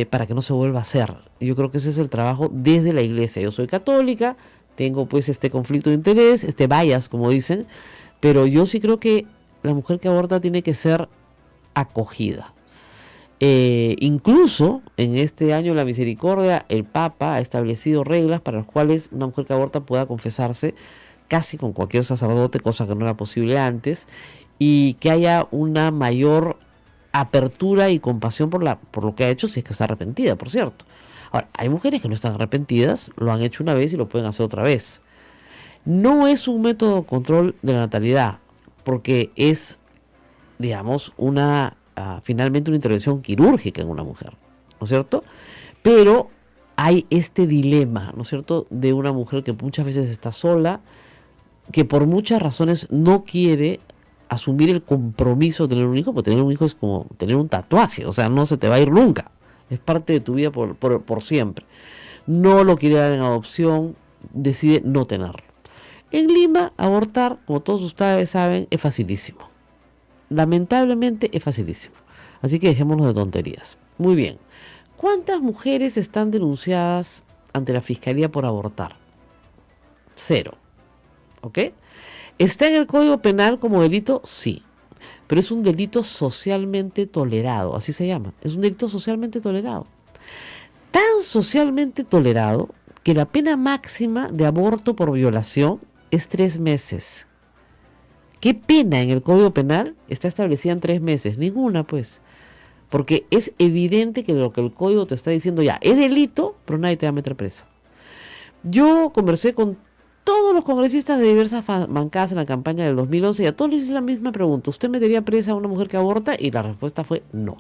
Para que no se vuelva a hacer. Yo creo que ese es el trabajo desde la iglesia. Yo soy católica, tengo pues este conflicto de interés, bias, como dicen, pero yo sí creo que la mujer que aborta tiene que ser acogida. Incluso en este año de la misericordia, el Papa ha establecido reglas para las cuales una mujer que aborta pueda confesarse casi con cualquier sacerdote, cosa que no era posible antes, y que haya una mayor apertura y compasión por lo que ha hecho, si es que está arrepentida, por cierto. Ahora, hay mujeres que no están arrepentidas, lo han hecho una vez y lo pueden hacer otra vez. No es un método de control de la natalidad, porque es, digamos, finalmente una intervención quirúrgica en una mujer, ¿no es cierto? Pero hay este dilema, ¿no es cierto?, de una mujer que muchas veces está sola, que por muchas razones no quiere asumir el compromiso de tener un hijo, porque tener un hijo es como tener un tatuaje, o sea, no se te va a ir nunca, es parte de tu vida por siempre. No lo quiere dar en adopción, decide no tenerlo. En Lima, abortar, como todos ustedes saben, es facilísimo. Lamentablemente es facilísimo. Así que dejémonos de tonterías. Muy bien. ¿Cuántas mujeres están denunciadas ante la Fiscalía por abortar? 0. ¿Ok? ¿Está en el Código Penal como delito? Sí. Pero es un delito socialmente tolerado, así se llama. Es un delito socialmente tolerado. Tan socialmente tolerado que la pena máxima de aborto por violación es 3 meses. ¿Qué pena en el Código Penal está establecida en 3 meses? Ninguna, pues. Porque es evidente que lo que el Código te está diciendo ya es delito, pero nadie te va a meter presa. Yo conversé con todos los congresistas de diversas bancadas en la campaña del 2011 y a todos les hice la misma pregunta. ¿Usted metería presa a una mujer que aborta? Y la respuesta fue no.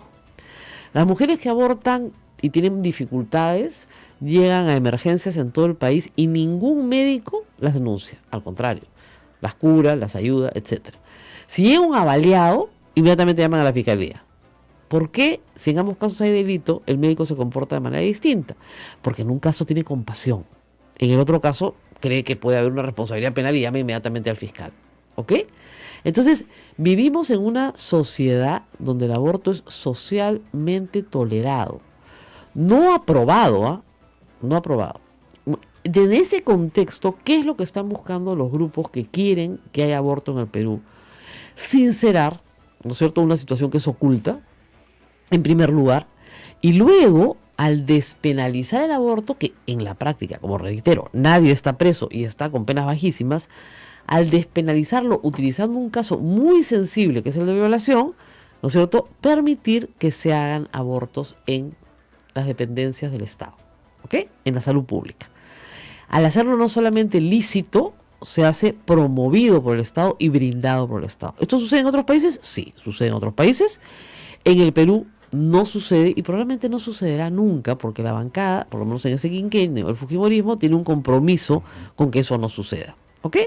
Las mujeres que abortan y tienen dificultades llegan a emergencias en todo el país y ningún médico las denuncia. Al contrario, las cura, las ayuda, etc. Si llega un avaliado, inmediatamente llaman a la fiscalía. ¿Por qué? Si en ambos casos hay delito, el médico se comporta de manera distinta. Porque en un caso tiene compasión. En el otro caso cree que puede haber una responsabilidad penal y llama inmediatamente al fiscal. ¿Ok? Entonces, vivimos en una sociedad donde el aborto es socialmente tolerado. No aprobado, ¿ah? No aprobado. En ese contexto, ¿qué es lo que están buscando los grupos que quieren que haya aborto en el Perú? Sincerar, ¿no es cierto?, una situación que es oculta, en primer lugar, y luego, al despenalizar el aborto, que en la práctica, como reitero, nadie está preso y está con penas bajísimas, al despenalizarlo utilizando un caso muy sensible, que es el de violación, ¿no es cierto?, permitir que se hagan abortos en las dependencias del Estado, ¿ok?, en la salud pública. Al hacerlo no solamente lícito, se hace promovido por el Estado y brindado por el Estado. ¿Esto sucede en otros países? Sí, sucede en otros países. En el Perú no sucede y probablemente no sucederá nunca porque la bancada, por lo menos en ese quinquenio, el fujimorismo tiene un compromiso con que eso no suceda. ¿Ok?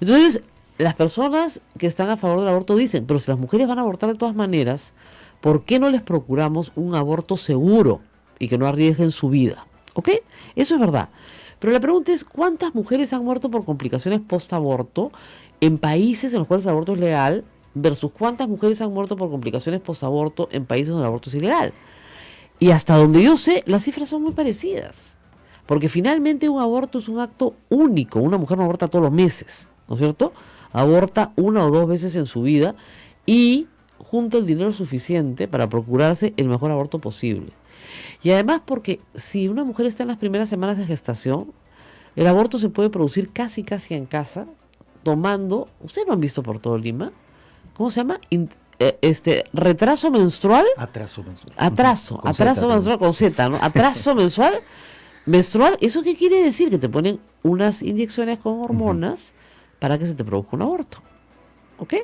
Entonces, las personas que están a favor del aborto dicen, pero si las mujeres van a abortar de todas maneras, ¿por qué no les procuramos un aborto seguro y que no arriesguen su vida? ¿Ok? Eso es verdad. Pero la pregunta es, ¿cuántas mujeres han muerto por complicaciones post-aborto en países en los cuales el aborto es legal versus cuántas mujeres han muerto por complicaciones post-aborto en países donde el aborto es ilegal? Y hasta donde yo sé, las cifras son muy parecidas. Porque finalmente un aborto es un acto único. Una mujer no aborta todos los meses, ¿no es cierto? Aborta 1 o 2 veces en su vida y junta el dinero suficiente para procurarse el mejor aborto posible. Y además porque si una mujer está en las primeras semanas de gestación, el aborto se puede producir casi en casa, tomando, ¿ustedes lo han visto por todo Lima? ¿Cómo se llama? Retraso menstrual. Atraso menstrual. Atraso menstrual con Z, ¿no? Atraso menstrual, ¿eso qué quiere decir? Que te ponen unas inyecciones con hormonas para que se te produzca un aborto. ¿Ok?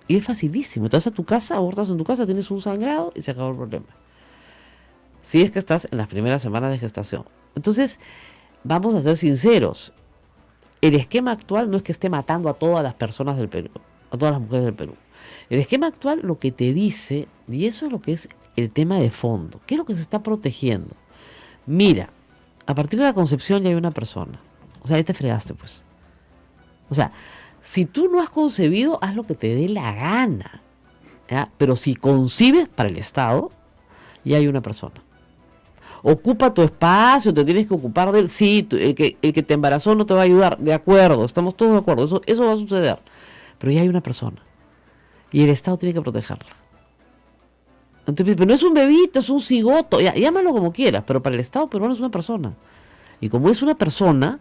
Y es facilísimo. Entonces a tu casa, abortas en tu casa, tienes un sangrado y se acabó el problema. Si es que estás en las primeras semanas de gestación. Entonces, vamos a ser sinceros. El esquema actual no es que esté matando a todas las personas del Perú, a todas las mujeres del Perú. El esquema actual lo que te dice, y eso es lo que es el tema de fondo, ¿qué es lo que se está protegiendo? Mira, a partir de la concepción ya hay una persona. O sea, ya te fregaste, pues. O sea, si tú no has concebido, haz lo que te dé la gana, ¿ya? Pero si concibes para el Estado, ya hay una persona. Ocupa tu espacio, te tienes que ocupar del sí, el que te embarazó no te va a ayudar, de acuerdo, estamos todos de acuerdo, eso va a suceder, pero ya hay una persona y el Estado tiene que protegerla. Entonces, pero no es un bebito, es un cigoto, llámalo como quieras, pero para el Estado peruano es una persona, y como es una persona,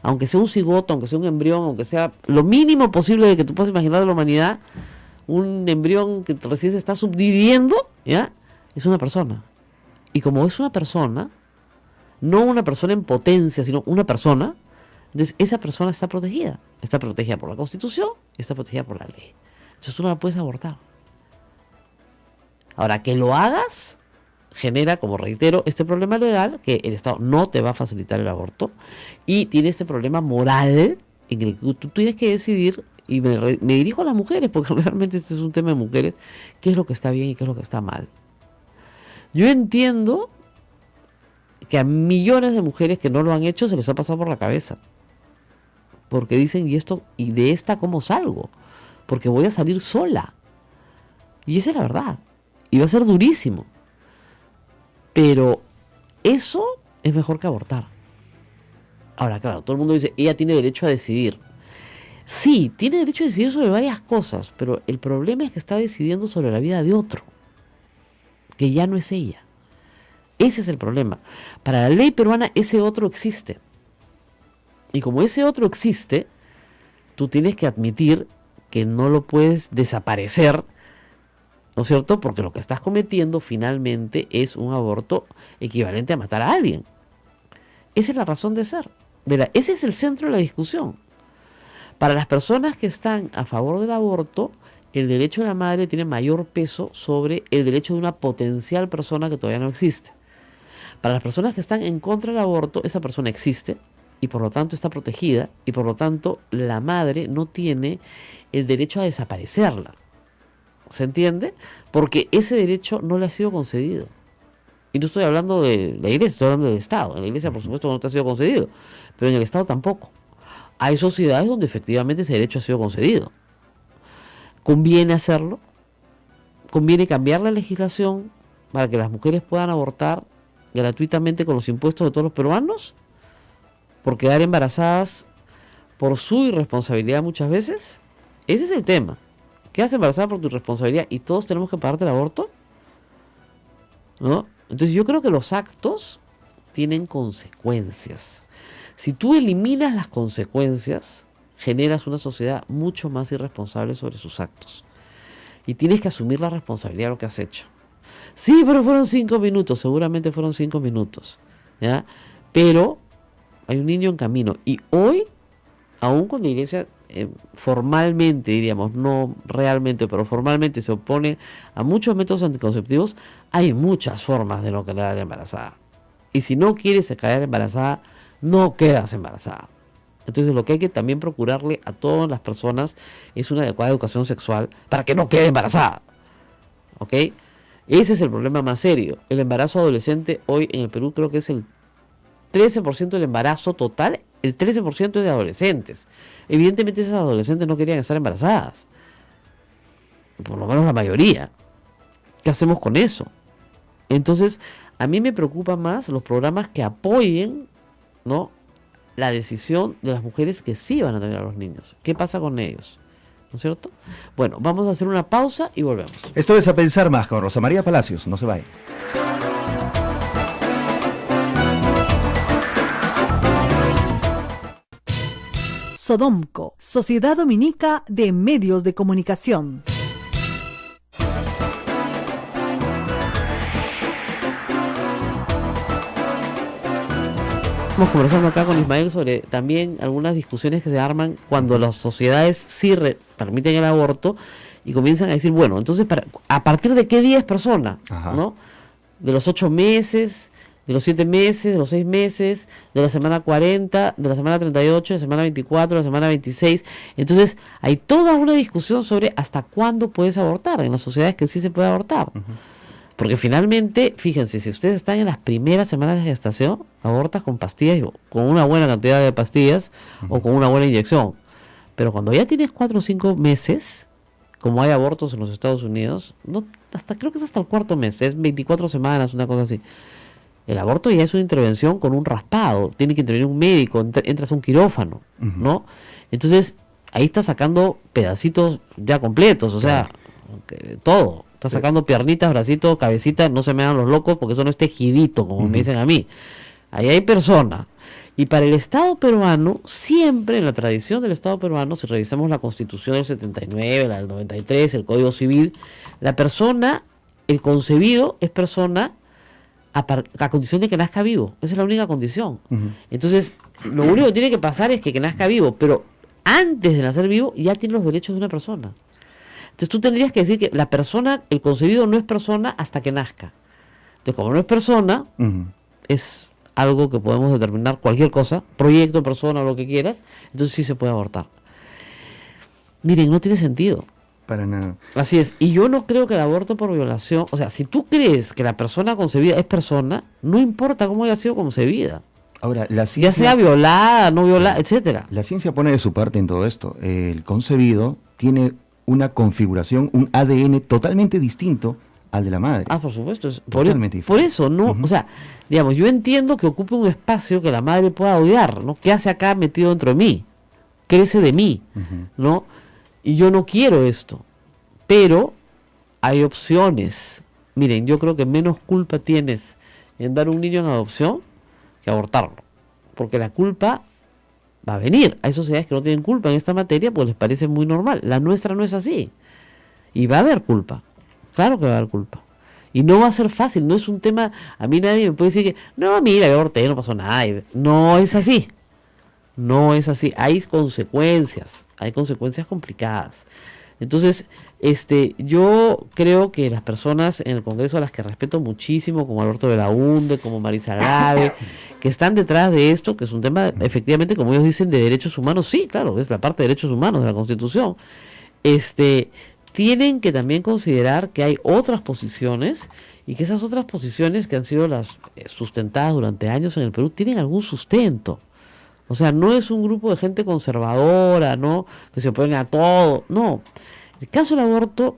aunque sea un cigoto, aunque sea un embrión, aunque sea lo mínimo posible de que tú puedas imaginar de la humanidad, un embrión que recién se está subdividiendo, ¿ya? Es una persona. Y como es una persona, no una persona en potencia, sino una persona, entonces esa persona está protegida. Está protegida por la Constitución y está protegida por la ley. Entonces tú no la puedes abortar. Ahora, que lo hagas genera, como reitero, este problema legal, que el Estado no te va a facilitar el aborto, y tiene este problema moral en el que tú tienes que decidir, y me dirijo a las mujeres, porque realmente este es un tema de mujeres, qué es lo que está bien y qué es lo que está mal. Yo entiendo que a millones de mujeres que no lo han hecho se les ha pasado por la cabeza. Porque dicen, ¿y de esta cómo salgo? Porque voy a salir sola. Y esa es la verdad. Y va a ser durísimo. Pero eso es mejor que abortar. Ahora, claro, todo el mundo dice, ella tiene derecho a decidir. Sí, tiene derecho a decidir sobre varias cosas, pero el problema es que está decidiendo sobre la vida de otro, que ya no es ella. Ese es el problema. Para la ley peruana ese otro existe. Y como ese otro existe, tú tienes que admitir que no lo puedes desaparecer, ¿no es cierto? Porque lo que estás cometiendo finalmente es un aborto equivalente a matar a alguien. Esa es la razón de ser. Ese es el centro de la discusión. Para las personas que están a favor del aborto, el derecho de la madre tiene mayor peso sobre el derecho de una potencial persona que todavía no existe. Para las personas que están en contra del aborto, esa persona existe y por lo tanto está protegida y por lo tanto la madre no tiene el derecho a desaparecerla. ¿Se entiende? Porque ese derecho no le ha sido concedido. Y no estoy hablando de la iglesia, estoy hablando del Estado. En la iglesia, por supuesto, no te ha sido concedido, pero en el Estado tampoco. Hay sociedades donde efectivamente ese derecho ha sido concedido. ¿Conviene hacerlo? ¿Conviene cambiar la legislación para que las mujeres puedan abortar gratuitamente con los impuestos de todos los peruanos? ¿Por quedar embarazadas por su irresponsabilidad muchas veces? Ese es el tema. ¿Quedas embarazada por tu irresponsabilidad y todos tenemos que pagarte el aborto? ¿No? Entonces yo creo que los actos tienen consecuencias. Si tú eliminas las consecuencias, generas una sociedad mucho más irresponsable sobre sus actos. Y tienes que asumir la responsabilidad de lo que has hecho. Sí, pero fueron 5 minutos, seguramente fueron 5 minutos, ¿ya? Pero hay un niño en camino. Y hoy, aún cuando la iglesia formalmente, diríamos, no realmente, pero formalmente se opone a muchos métodos anticonceptivos, hay muchas formas de no quedar embarazada. Y si no quieres quedar embarazada, no quedas embarazada. Entonces lo que hay que también procurarle a todas las personas es una adecuada educación sexual para que no quede embarazada. ¿Ok? Ese es el problema más serio. El embarazo adolescente hoy en el Perú creo que es el 13% del embarazo total, el 13% es de adolescentes. Evidentemente esas adolescentes no querían estar embarazadas. Por lo menos la mayoría. ¿Qué hacemos con eso? Entonces, a mí me preocupa más los programas que apoyen, ¿no?, la decisión de las mujeres que sí van a tener a los niños. ¿Qué pasa con ellos? ¿No es cierto? Bueno, vamos a hacer una pausa y volvemos. Esto es A Pensar Más con Rosa María Palacios. No se vayan. Sodomco, Sociedad Dominica de Medios de Comunicación. Estamos conversando acá con Ismael sobre también algunas discusiones que se arman cuando las sociedades sí permiten el aborto y comienzan a decir, bueno, entonces ¿a partir de qué día es persona? ¿No? De los 8 meses, de los 7 meses, de los 6 meses, de la semana 40, de la semana 38, de la semana 24, de la semana 26. Entonces hay toda una discusión sobre hasta cuándo puedes abortar en las sociedades que sí se puede abortar. Porque finalmente, fíjense, si ustedes están en las primeras semanas de gestación, abortas con pastillas, con una buena cantidad de pastillas o con una buena inyección. Pero cuando ya tienes 4 o 5 meses, como hay abortos en los Estados Unidos, no, creo que es hasta el 4.º mes, es 24 semanas, una cosa así. El aborto ya es una intervención con un raspado, tiene que intervenir un médico, entras a un quirófano, ¿no? Entonces, ahí estás sacando pedacitos ya completos, o sea, todo. Está sacando piernitas, bracitos, cabecitas, no se me hagan los locos porque eso no es tejidito, como me dicen a mí. Ahí hay persona. Y para el Estado peruano, siempre en la tradición del Estado peruano, si revisamos la Constitución del 79, la del 93, el Código Civil, la persona, el concebido, es persona a condición de que nazca vivo. Esa es la única condición. Entonces, lo único que tiene que pasar es que nazca vivo, pero antes de nacer vivo ya tiene los derechos de una persona. Entonces tú tendrías que decir que la persona, el concebido no es persona hasta que nazca. Entonces como no es persona, es algo que podemos determinar cualquier cosa, proyecto, persona o lo que quieras, entonces sí se puede abortar. Miren, no tiene sentido. Para nada. Así es. Y yo no creo que el aborto por violación, o sea, si tú crees que la persona concebida es persona, no importa cómo haya sido concebida. Ahora, la ciencia, ya sea violada, no violada, etcétera. La ciencia pone de su parte en todo esto. El concebido tiene una configuración, un ADN totalmente distinto al de la madre. Ah, por supuesto. Totalmente por eso, ¿no? O sea, digamos, yo entiendo que ocupe un espacio que la madre pueda odiar, ¿no? ¿Qué hace acá metido dentro de mí? Crece de mí, ¿no? Y yo no quiero esto. Pero hay opciones. Miren, yo creo que menos culpa tienes en dar un niño en adopción que abortarlo. Porque la culpa va a venir. Hay sociedades que no tienen culpa en esta materia pues les parece muy normal. La nuestra no es así. Y va a haber culpa. Claro que va a haber culpa. Y no va a ser fácil. No es un tema... A mí nadie me puede decir que no, mira, yo aborté, no pasó nada. No es así. No es así. Hay consecuencias. Hay consecuencias complicadas. Entonces, yo creo que las personas en el Congreso, a las que respeto muchísimo, como Alberto Belaunde, como Marisa Grave, que están detrás de esto, que es un tema, efectivamente, como ellos dicen, de derechos humanos, sí, claro, es la parte de derechos humanos de la Constitución, tienen que también considerar que hay otras posiciones y que esas otras posiciones que han sido las sustentadas durante años en el Perú tienen algún sustento. O sea, no es un grupo de gente conservadora, ¿no?, que se opone a todo. No. El caso del aborto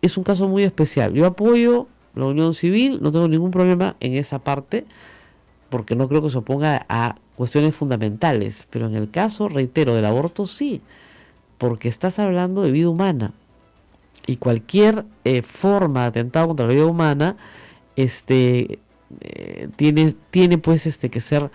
es un caso muy especial. Yo apoyo la unión civil, no tengo ningún problema en esa parte, porque no creo que se oponga a cuestiones fundamentales. Pero en el caso, reitero, del aborto sí, porque estás hablando de vida humana. Y cualquier forma de atentado contra la vida humana tiene pues que ser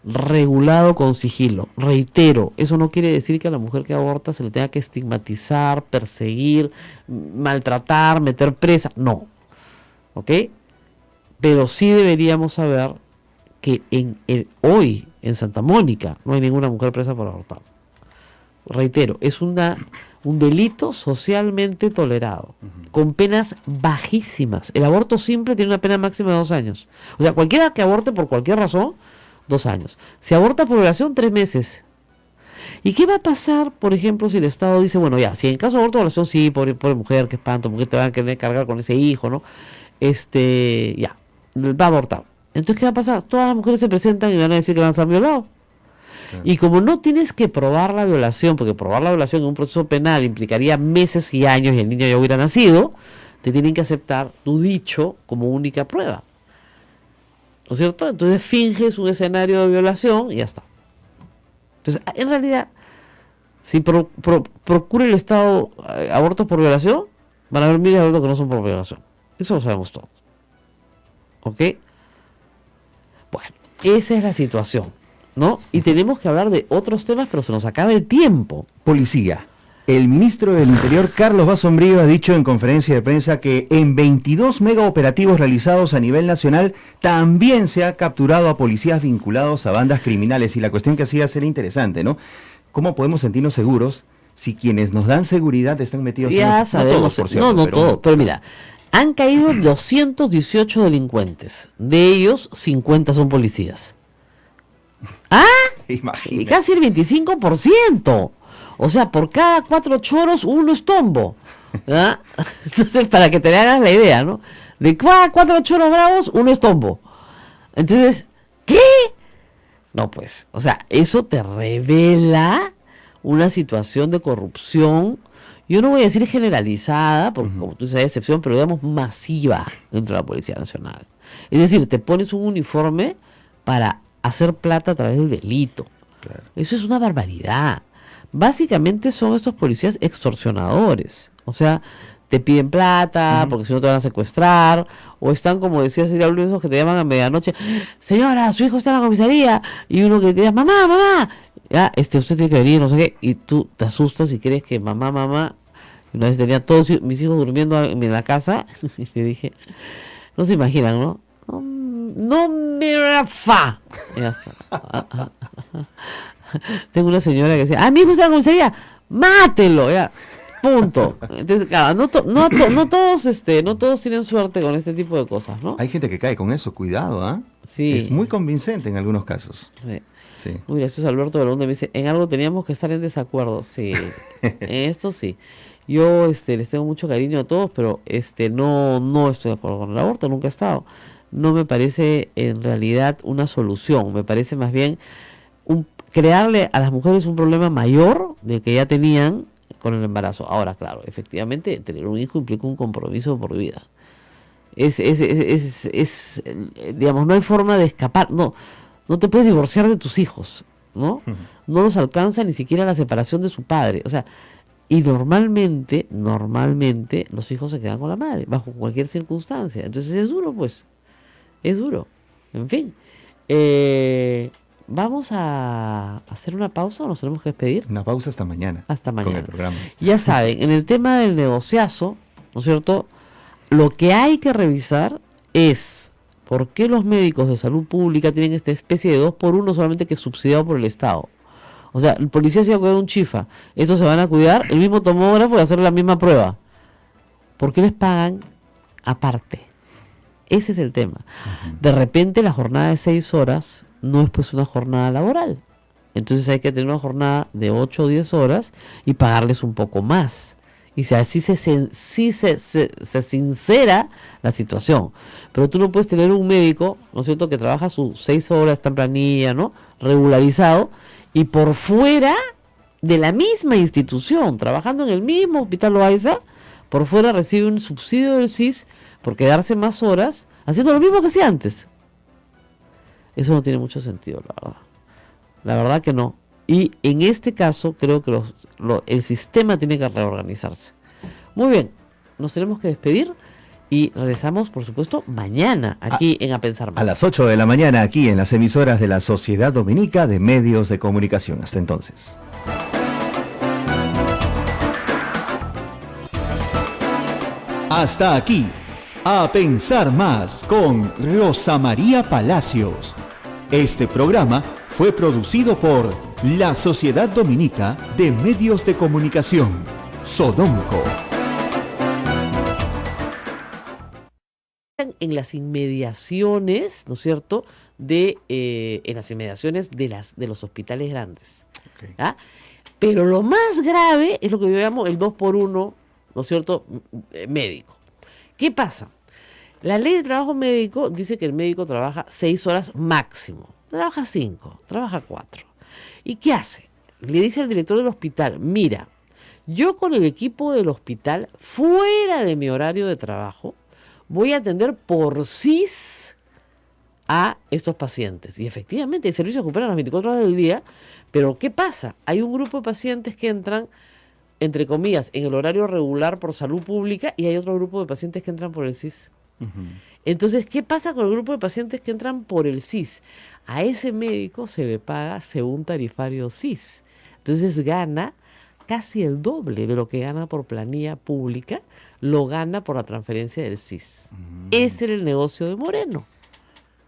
regulado con sigilo. Reitero, eso no quiere decir que a la mujer que aborta se le tenga que estigmatizar, perseguir, maltratar, meter presa, no, ¿ok? Pero sí deberíamos saber que hoy en Santa Mónica no hay ninguna mujer presa por abortar. reitero, es un delito socialmente tolerado, con penas bajísimas. El aborto simple tiene una pena máxima de 2 años. O sea, cualquiera que aborte por cualquier razón, 2 años. Si aborta por violación, 3 meses. ¿Y qué va a pasar, por ejemplo, si el Estado dice, bueno, ya, si en caso de aborto por violación, sí, pobre mujer, qué espanto, porque te van a querer cargar con ese hijo, ¿no? Ya, va a abortar. Entonces, ¿qué va a pasar? Todas las mujeres se presentan y van a decir que van a estar violados. Claro. Y como no tienes que probar la violación, porque probar la violación en un proceso penal implicaría meses y años y el niño ya hubiera nacido, te tienen que aceptar tu dicho como única prueba. ¿No es cierto? Entonces finges un escenario de violación y ya está. Entonces, en realidad, si procura el Estado abortos por violación, van a haber miles de abortos que no son por violación. Eso lo sabemos todos. ¿Ok? Bueno, esa es la situación, ¿no? Y tenemos que hablar de otros temas, pero se nos acaba el tiempo. Policía. El ministro del Interior, Carlos Basombrío, ha dicho en conferencia de prensa que en 22 megaoperativos realizados a nivel nacional también se ha capturado a policías vinculados a bandas criminales. Y la cuestión que hacía ser interesante, ¿no? ¿Cómo podemos sentirnos seguros si quienes nos dan seguridad están metidos ya en... sabemos, no todos, por cierto, no todos, pero mira, han caído 218 delincuentes. De ellos, 50 son policías. ¡Ah! Imagínate. Casi el 25%. O sea, por cada 4 choros, 1 es tombo. ¿Ah? Entonces, para que te hagas la idea, ¿no? De cada 4 choros bravos, 1 es tombo. Entonces, ¿qué? No, pues, o sea, eso te revela una situación de corrupción. Yo no voy a decir generalizada, porque como tú sabes, excepción, pero digamos masiva dentro de la Policía Nacional. Es decir, te pones un uniforme para hacer plata a través del delito. Claro. Eso es una barbaridad. Básicamente son estos policías extorsionadores. O sea, te piden plata porque si no te van a secuestrar, o están, como decía Celia Blum, esos que te llaman a medianoche, señora, su hijo está en la comisaría, y uno que te dice, mamá, ya, usted tiene que venir, no sé qué, y tú te asustas y crees que mamá. Una vez tenía todos mis hijos durmiendo en la casa y le dije, no se imaginan, ¿no? No me fa. Ya está. Tengo una señora que decía, mi hijo está en la comisaría, mátelo, ya, punto. Entonces, claro, no todos tienen suerte con este tipo de cosas, ¿no? Hay gente que cae con eso, cuidado, ¿ah? Sí. Es muy convincente en algunos casos. Sí. Muy gracioso. Alberto Belonde me dice, en algo teníamos que estar en desacuerdo. Sí, en esto sí. Yo les tengo mucho cariño a todos, pero no estoy de acuerdo con el aborto, nunca he estado. No me parece en realidad una solución, me parece más bien crearle a las mujeres un problema mayor del que ya tenían con el embarazo. Ahora, claro, efectivamente, tener un hijo implica un compromiso por vida. Digamos, no hay forma de escapar, no te puedes divorciar de tus hijos, ¿no? No los alcanza ni siquiera la separación de su padre, o sea, y normalmente los hijos se quedan con la madre, bajo cualquier circunstancia. Entonces es duro, pues, es duro. En fin, ¿vamos a hacer una pausa o nos tenemos que despedir? Una pausa hasta mañana. Hasta mañana. Con el programa. Ya saben, en el tema del negociazo, ¿no es cierto? Lo que hay que revisar es por qué los médicos de salud pública tienen esta especie de 2x1 solamente que es subsidiado por el Estado. O sea, el policía se va a cuidar un chifa, estos se van a cuidar el mismo tomógrafo y hacer la misma prueba. ¿Por qué les pagan aparte? Ese es el tema. De repente la jornada de 6 horas no es pues una jornada laboral. Entonces hay que tener una jornada de 8 o 10 horas y pagarles un poco más. Y si así se sincera la situación. Pero tú no puedes tener un médico, ¿no es cierto?, que trabaja sus 6 horas, está en planilla, ¿no?, regularizado, y por fuera de la misma institución, trabajando en el mismo hospital Loaiza, por fuera recibe un subsidio del SIS por quedarse más horas haciendo lo mismo que hacía antes. Eso no tiene mucho sentido, la verdad. La verdad que no. Y en este caso creo que el sistema tiene que reorganizarse. Muy bien, nos tenemos que despedir y regresamos, por supuesto, mañana aquí en A Pensar Más. A las 8 de la mañana aquí en las emisoras de la Sociedad Dominica de Medios de Comunicación. Hasta entonces. Hasta aquí, A Pensar Más con Rosa María Palacios. Este programa fue producido por la Sociedad Dominica de Medios de Comunicación, Sodomco. En las inmediaciones, ¿no es cierto?, en las inmediaciones de los hospitales grandes. Okay. ¿Ah? Pero lo más grave es lo que yo llamo el 2x1, ¿no es cierto?, médico. ¿Qué pasa? La ley de trabajo médico dice que el médico trabaja 6 horas máximo. Trabaja 5, trabaja 4. ¿Y qué hace? Le dice al director del hospital, mira, yo con el equipo del hospital, fuera de mi horario de trabajo, voy a atender por CIS a estos pacientes. Y efectivamente, el servicio se opera las 24 horas del día, pero ¿qué pasa? Hay un grupo de pacientes que entran, entre comillas, en el horario regular por salud pública y hay otro grupo de pacientes que entran por el CIS. Entonces, ¿qué pasa con el grupo de pacientes que entran por el CIS? A ese médico se le paga según tarifario CIS. Entonces gana casi el doble de lo que gana por planilla pública, lo gana por la transferencia del CIS. Ese era el negocio de Moreno.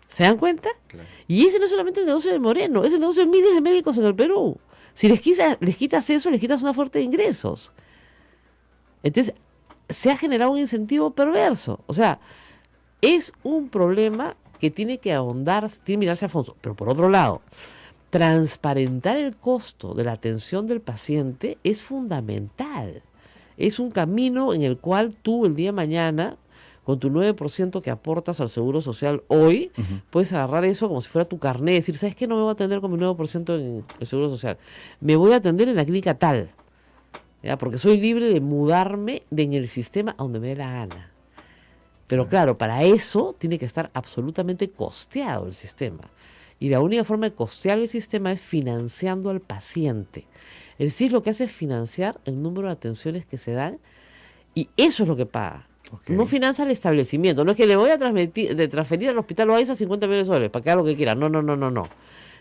¿Se dan cuenta? Claro. Y ese no es solamente el negocio de Moreno, es el negocio de miles de médicos en el Perú. Si les quitas eso, les quitas una fuente de ingresos. Entonces, se ha generado un incentivo perverso. O sea, es un problema que tiene que ahondar, tiene que mirarse a fondo. Pero por otro lado, transparentar el costo de la atención del paciente es fundamental. Es un camino en el cual tú el día de mañana, con tu 9% que aportas al Seguro Social hoy, puedes agarrar eso como si fuera tu carnet, decir, ¿sabes qué? No me voy a atender con mi 9% en el Seguro Social. Me voy a atender en la clínica tal, ¿ya? Porque soy libre de mudarme en el sistema a donde me dé la gana. Pero claro, para eso tiene que estar absolutamente costeado el sistema. Y la única forma de costear el sistema es financiando al paciente. El CIS lo que hace es financiar el número de atenciones que se dan y eso es lo que paga. Okay. No financia el establecimiento. No es que le voy a transferir al hospital Loaiza 50 millones de soles para que haga lo que quiera. No.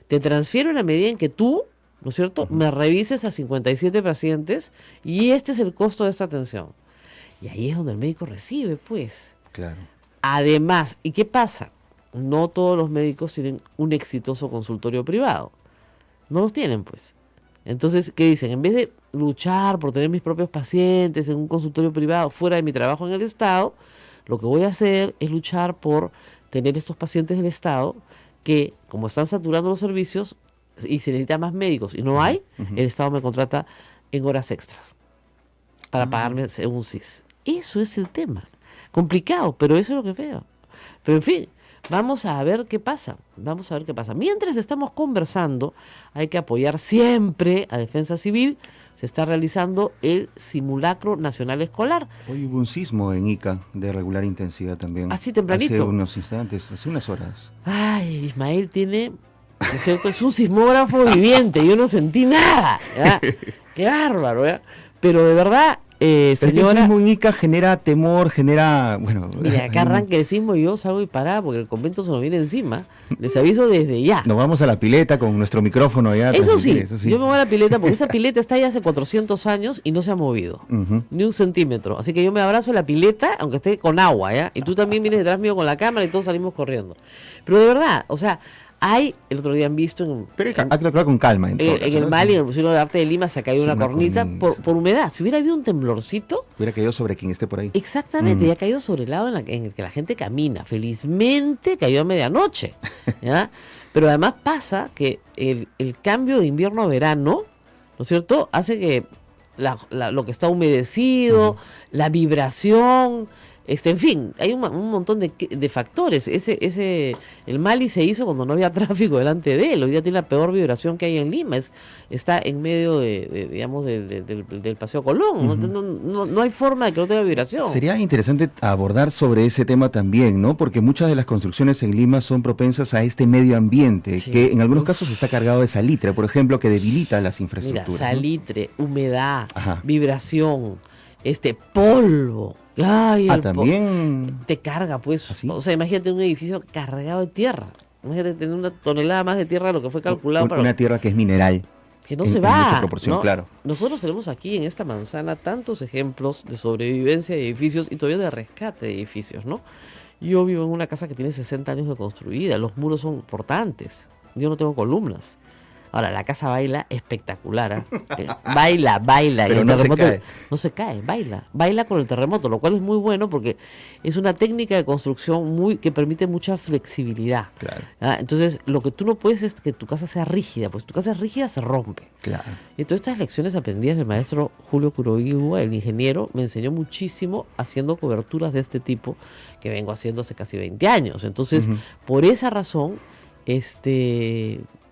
Te transfiero en la medida en que tú, ¿no es cierto?, me revises a 57 pacientes y este es el costo de esta atención. Y ahí es donde el médico recibe, pues. Claro. Además, ¿y qué pasa? No todos los médicos tienen un exitoso consultorio privado. No los tienen, pues. Entonces, ¿qué dicen? En vez de luchar por tener mis propios pacientes en un consultorio privado fuera de mi trabajo en el Estado, lo que voy a hacer es luchar por tener estos pacientes del Estado que, como están saturando los servicios y se necesitan más médicos y no hay, el Estado me contrata en horas extras para pagarme un CIS. Eso es el tema. Complicado, pero eso es lo que veo. Pero en fin, vamos a ver qué pasa. Mientras estamos conversando, hay que apoyar siempre a Defensa Civil. Se está realizando el Simulacro Nacional Escolar. Hoy hubo un sismo en Ica de regular intensidad también. Así tempranito. Hace unos instantes, hace unas horas. Ay, Ismael tiene, ¿no es cierto? Es un sismógrafo viviente. Yo no sentí nada. ¿Ya? Qué bárbaro, ¿ya? Pero de verdad, señora. Es que el sismo en Ica genera temor, bueno. Mira, acá arranca el sismo y yo salgo disparada porque el convento se nos viene encima. Les aviso desde ya. Nos vamos a la pileta con nuestro micrófono allá. Eso sí, yo me voy a la pileta porque esa pileta está ahí hace 400 años y no se ha movido. Ni un centímetro. Así que yo me abrazo en la pileta, aunque esté con agua, ¿ya? Y tú también vienes detrás mío con la cámara y todos salimos corriendo. Pero de verdad, o sea, el otro día han visto pero hay que actuar con calma. En el Mali, en el Museo de Arte de Lima, se ha caído una cornisa por humedad. Si hubiera habido un temblorcito, hubiera caído sobre quien esté por ahí. Exactamente, y ha caído sobre el lado en el que la gente camina. Felizmente cayó a medianoche, ¿ya? Pero además pasa que el cambio de invierno a verano, ¿no es cierto?, hace que lo que está humedecido, la vibración, en fin, hay un montón de factores. El Mali se hizo cuando no había tráfico delante de él. Hoy día tiene la peor vibración que hay en Lima. Está en medio del Paseo Colón. No hay forma de que no tenga vibración. Sería interesante abordar sobre ese tema también, ¿no? Porque muchas de las construcciones en Lima son propensas a este medio ambiente, sí, que en algunos casos está cargado de salitre, por ejemplo, que debilita las infraestructuras. Mira, salitre, humedad, vibración, polvo. Ay, también te carga, pues. ¿Así? O sea, imagínate un edificio cargado de tierra. Imagínate tener 1 tonelada más de tierra de lo que fue calculado. Una tierra que es mineral. Que no se va. En mucha proporción, ¿no? Claro. Nosotros tenemos aquí en esta manzana tantos ejemplos de sobrevivencia de edificios y todavía de rescate de edificios, ¿no? Yo vivo en una casa que tiene 60 años de construida. Los muros son importantes. yo no tengo columnas. Ahora, la casa baila espectacular. Baila. Pero no se cae. No se cae, baila con el terremoto, lo cual es muy bueno porque es una técnica de construcción que permite mucha flexibilidad. Claro. Entonces, lo que tú no puedes es que tu casa sea rígida, pues si tu casa es rígida se rompe. Claro. Y todas estas lecciones aprendidas del maestro Julio Kuroiwa, el ingeniero, me enseñó muchísimo haciendo coberturas de este tipo que vengo haciendo hace casi 20 años. Entonces, por esa razón,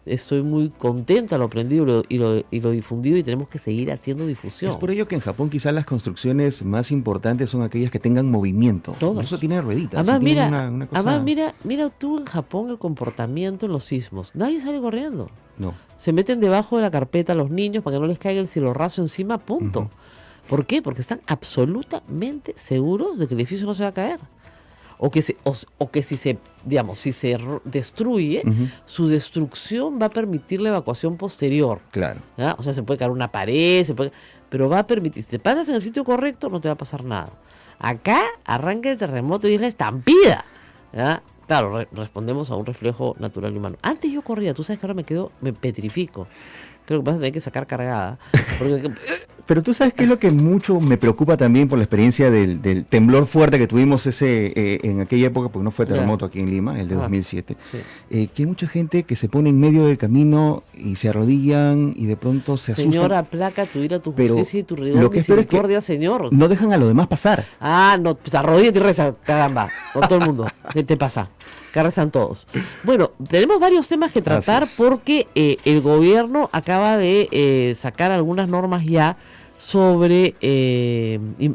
estoy muy contenta, lo aprendido y lo difundido, y tenemos que seguir haciendo difusión. Es por ello que en Japón quizás las construcciones más importantes son aquellas que tengan movimiento. Todas. Eso tiene rueditas. Además, cosa... mira tú en Japón el comportamiento en los sismos. Nadie sale corriendo. No. Se meten debajo de la carpeta los niños para que no les caiga el cielo raso encima, punto. ¿Por qué? Porque están absolutamente seguros de que el edificio no se va a caer. O que si se destruye, su destrucción va a permitir la evacuación posterior. Claro. ¿Ya? O sea, se puede caer una pared, pero va a permitir, si te paras en el sitio correcto, no te va a pasar nada. Acá arranca el terremoto y es la estampida. ¿Ya? Claro, respondemos a un reflejo natural y humano. Antes yo corría, tú sabes que ahora me petrifico. Creo que vas a tener que sacar cargada. Pero tú sabes qué es lo que mucho me preocupa también por la experiencia del temblor fuerte que tuvimos en aquella época, porque no fue terremoto aquí en Lima, el de 2007. Sí. Que hay mucha gente que se pone en medio del camino y se arrodillan y de pronto se asustan. Señor, aplaca tu ira, tu justicia y tu rigor, misericordia, Señor. No dejan a los demás pasar. No, pues arrodíllate y reza, caramba, con todo el mundo. ¿Qué te pasa? Que rezan todos. Bueno, tenemos varios temas que tratar porque el gobierno acaba de sacar algunas normas ya sobre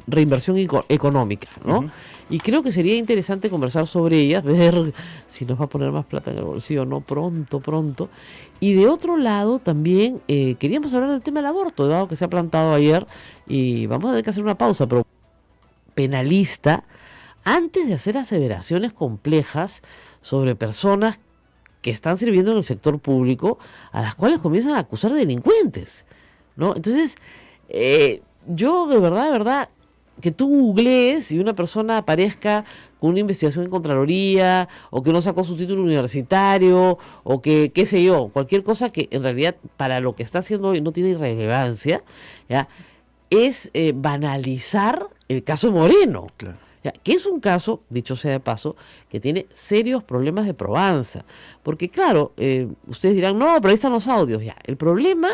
reinversión económica, ¿no? Y creo que sería interesante conversar sobre ellas, ver si nos va a poner más plata en el bolsillo, no pronto. Y de otro lado también queríamos hablar del tema del aborto, dado que se ha plantado ayer, y vamos a tener que hacer una pausa, pero penalista, antes de hacer aseveraciones complejas sobre personas que están sirviendo en el sector público, a las cuales comienzan a acusar de delincuentes, ¿no? Entonces, yo de verdad, que tú googlees y una persona aparezca con una investigación en Contraloría, o que no sacó su título universitario, o que, qué sé yo, cualquier cosa que en realidad para lo que está haciendo hoy no tiene irrelevancia, ¿ya? Es banalizar el caso de Moreno. Claro. Que es un caso, dicho sea de paso, que tiene serios problemas de probanza. Porque claro, ustedes dirán, no, pero ahí están los audios. Ya, el problema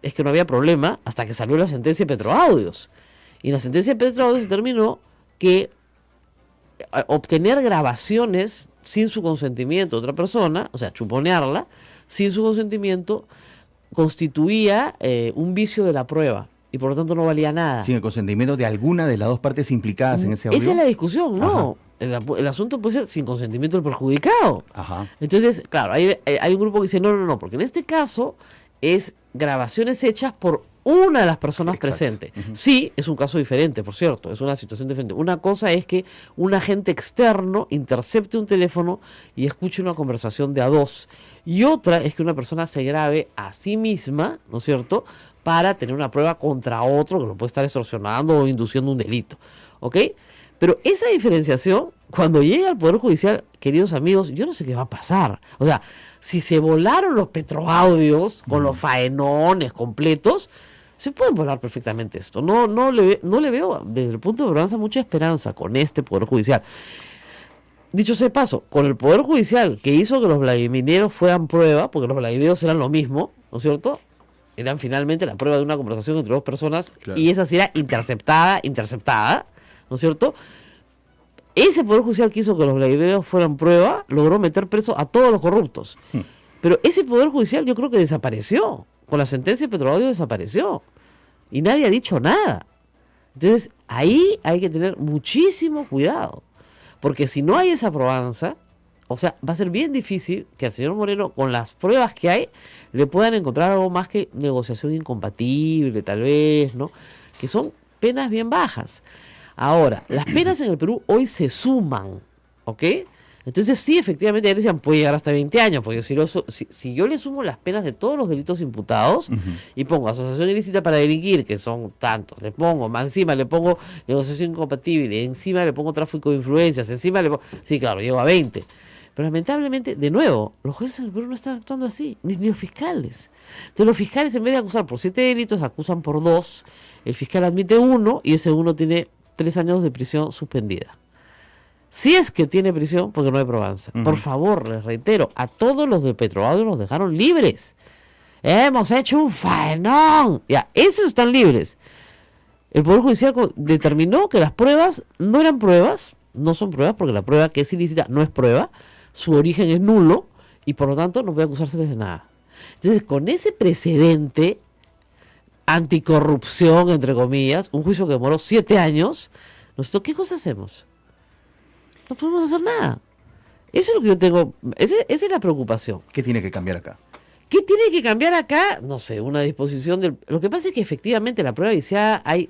es que no había problema hasta que salió la sentencia de Petroaudios. Y en la sentencia de Petroaudios determinó que obtener grabaciones sin su consentimiento de otra persona, o sea, chuponearla, sin su consentimiento, constituía un vicio de la prueba. Y por lo tanto no valía nada. Sin el consentimiento de alguna de las dos partes implicadas en ese audio. Esa es la discusión, ¿no? El asunto puede ser sin consentimiento del perjudicado. Ajá. Entonces, claro, hay un grupo que dice no, porque en este caso es grabaciones hechas por una de las personas presentes. Sí, es un caso diferente, por cierto, es una situación diferente. Una cosa es que un agente externo intercepte un teléfono y escuche una conversación de a dos. Y otra es que una persona se grabe a sí misma, ¿no es cierto?, para tener una prueba contra otro que lo puede estar extorsionando o induciendo un delito. ¿Ok? Pero esa diferenciación, cuando llega al Poder Judicial, queridos amigos, yo no sé qué va a pasar. O sea, si se volaron los Petroaudios con los faenones completos, se pueden volar perfectamente esto. No le veo desde el punto de probanza mucha esperanza con este Poder Judicial. Dicho sea de paso, con el Poder Judicial que hizo que los vladimireros fueran prueba, porque los vladimireros eran lo mismo, ¿no es cierto?, eran finalmente la prueba de una conversación entre dos personas, claro, y esa sí era interceptada, ¿no es cierto? Ese Poder Judicial que hizo que los vladimireros fueran prueba logró meter preso a todos los corruptos. Pero ese Poder Judicial yo creo que desapareció. Con la sentencia de Petroaudio desapareció. Y nadie ha dicho nada. Entonces, ahí hay que tener muchísimo cuidado. Porque si no hay esa probanza, o sea, va a ser bien difícil que al señor Moreno, con las pruebas que hay, le puedan encontrar algo más que negociación incompatible, tal vez, ¿no? Que son penas bien bajas. Ahora, las penas en el Perú hoy se suman, ¿ok? Entonces sí, efectivamente, ya decían, puede llegar hasta 20 años, porque si yo le sumo las penas de todos los delitos imputados, y pongo asociación ilícita para delinquir, que son tantos, le pongo, más encima le pongo negociación incompatible, encima le pongo tráfico de influencias, encima le pongo, sí, claro, llego a 20. Pero lamentablemente, de nuevo, los jueces en el Perú no están actuando así, ni los fiscales. Entonces los fiscales, en vez de acusar por 7 delitos, acusan por 2, el fiscal admite 1 y ese 1 tiene 3 años de prisión suspendida. Si es que tiene prisión, porque no hay probanza. Por favor, les reitero, a todos los de Petroaudio los dejaron libres. Hemos hecho un faenón. Ya, esos están libres. El Poder Judicial determinó que las pruebas no eran pruebas, no son pruebas, porque la prueba que es ilícita no es prueba, su origen es nulo, y por lo tanto no puede acusárseles de nada. Entonces, con ese precedente anticorrupción, entre comillas, un juicio que demoró 7 años, nosotros, ¿qué cosa hacemos? No podemos hacer nada. Eso es lo que yo tengo, esa es la preocupación. ¿Qué tiene que cambiar acá? ¿Qué tiene que cambiar acá? No sé, una disposición del... Lo que pasa es que efectivamente la prueba viciada hay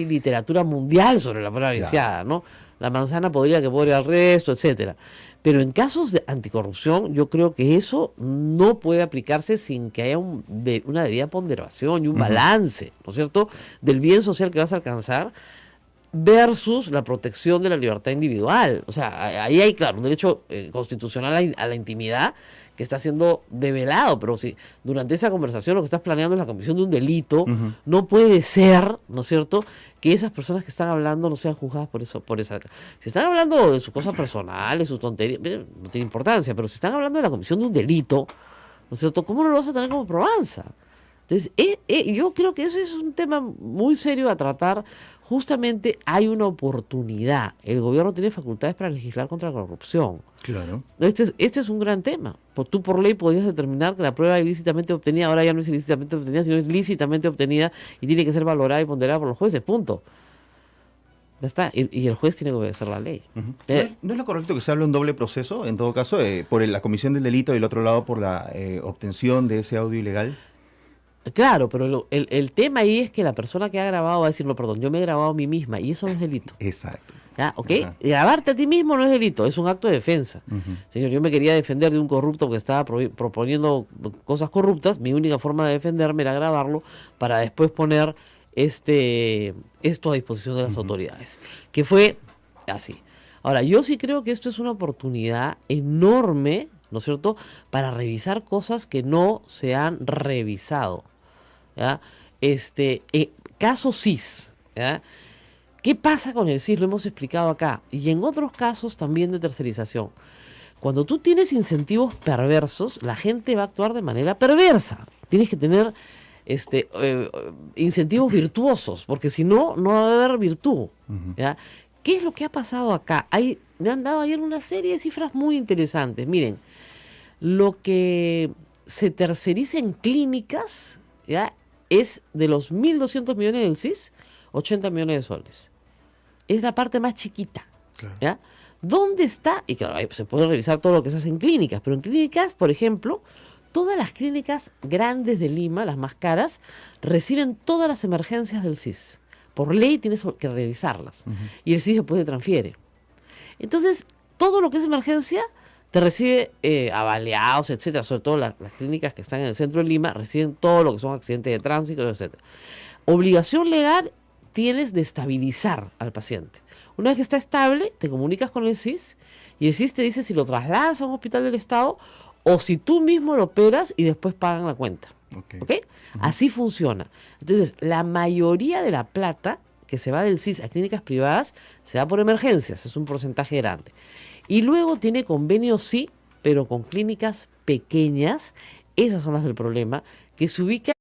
literatura mundial sobre la prueba viciada, ¿no? La manzana podría que podría al resto, etcétera. Pero en casos de anticorrupción, yo creo que eso no puede aplicarse sin que haya una debida ponderación y un balance, ¿no es cierto?, del bien social que vas a alcanzar versus la protección de la libertad individual. O sea, ahí hay, claro, un derecho constitucional a la intimidad que está siendo develado, pero si durante esa conversación lo que estás planeando es la comisión de un delito, no puede ser, ¿no es cierto?, que esas personas que están hablando no sean juzgadas por esa. Si están hablando de sus cosas personales, sus tonterías, no tiene importancia, pero si están hablando de la comisión de un delito, ¿no es cierto?, ¿cómo no lo vas a tener como probanza? Entonces, yo creo que eso es un tema muy serio a tratar. Justamente hay una oportunidad. El gobierno tiene facultades para legislar contra la corrupción. Claro. Este es un gran tema. Tú por ley podrías determinar que la prueba ilícitamente obtenida, ahora ya no es ilícitamente obtenida, sino es lícitamente obtenida y tiene que ser valorada y ponderada por los jueces, punto. Ya está. Y el juez tiene que obedecer la ley. ¿No es lo correcto que se hable de un doble proceso, en todo caso, por la comisión del delito y el otro lado por la obtención de ese audio ilegal? Claro, pero el tema ahí es que la persona que ha grabado va a decir, no, perdón, yo me he grabado a mí misma y eso no es delito. Exacto. ¿Ya? ¿Ok? Grabarte a ti mismo no es delito, es un acto de defensa. Señor, yo me quería defender de un corrupto que estaba proponiendo cosas corruptas, mi única forma de defenderme era grabarlo para después poner esto a disposición de las autoridades. Que fue así. Ahora, yo sí creo que esto es una oportunidad enorme, ¿no es cierto?, para revisar cosas que no se han revisado. ¿Ya? Caso CIS, ¿ya? ¿Qué pasa con el CIS? Lo hemos explicado acá. Y en otros casos también de tercerización. Cuando tú tienes incentivos perversos, la gente va a actuar de manera perversa. Tienes que tener incentivos virtuosos, porque si no, no va a haber virtud. ¿Ya? ¿Qué es lo que ha pasado acá? Me han dado ayer una serie de cifras muy interesantes. Miren, lo que se terceriza en clínicas, ¿ya?, es de los 1.200 millones del CIS, 80 millones de soles. Es la parte más chiquita. Claro. ¿Ya? ¿Dónde está? Y claro, se puede revisar todo lo que se hace en clínicas, pero en clínicas, por ejemplo, todas las clínicas grandes de Lima, las más caras, reciben todas las emergencias del CIS. Por ley tienes que revisarlas. Y el CIS después te transfiere. Entonces, todo lo que es emergencia te recibe avaliados, etcétera. Sobre todo las clínicas que están en el centro de Lima reciben todo lo que son accidentes de tránsito, etcétera. Obligación legal tienes de estabilizar al paciente. Una vez que está estable, te comunicas con el CIS y el CIS te dice si lo trasladas a un hospital del Estado o si tú mismo lo operas y después pagan la cuenta. ¿Ok? Así funciona. Entonces, la mayoría de la plata que se va del CIS a clínicas privadas se va por emergencias, es un porcentaje grande. Y luego tiene convenios, sí, pero con clínicas pequeñas, esas son las del problema, que se ubican.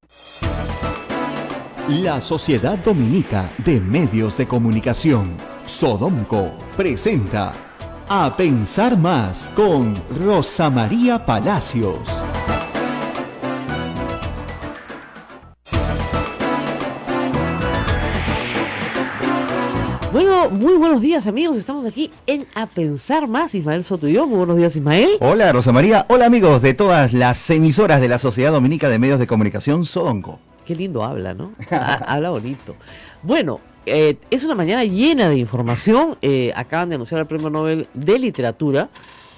La Sociedad Dominica de Medios de Comunicación, Sodomco, presenta A Pensar Más con Rosa María Palacios. Bueno, muy buenos días, amigos. Estamos aquí en A Pensar Más. Ismael Soto y yo. Muy buenos días, Ismael. Hola, Rosa María. Hola, amigos de todas las emisoras de la Sociedad Dominica de Medios de Comunicación, Sodomco. Qué lindo habla, ¿no? Habla bonito. Bueno, es una mañana llena de información. Acaban de anunciar el Premio Nobel de Literatura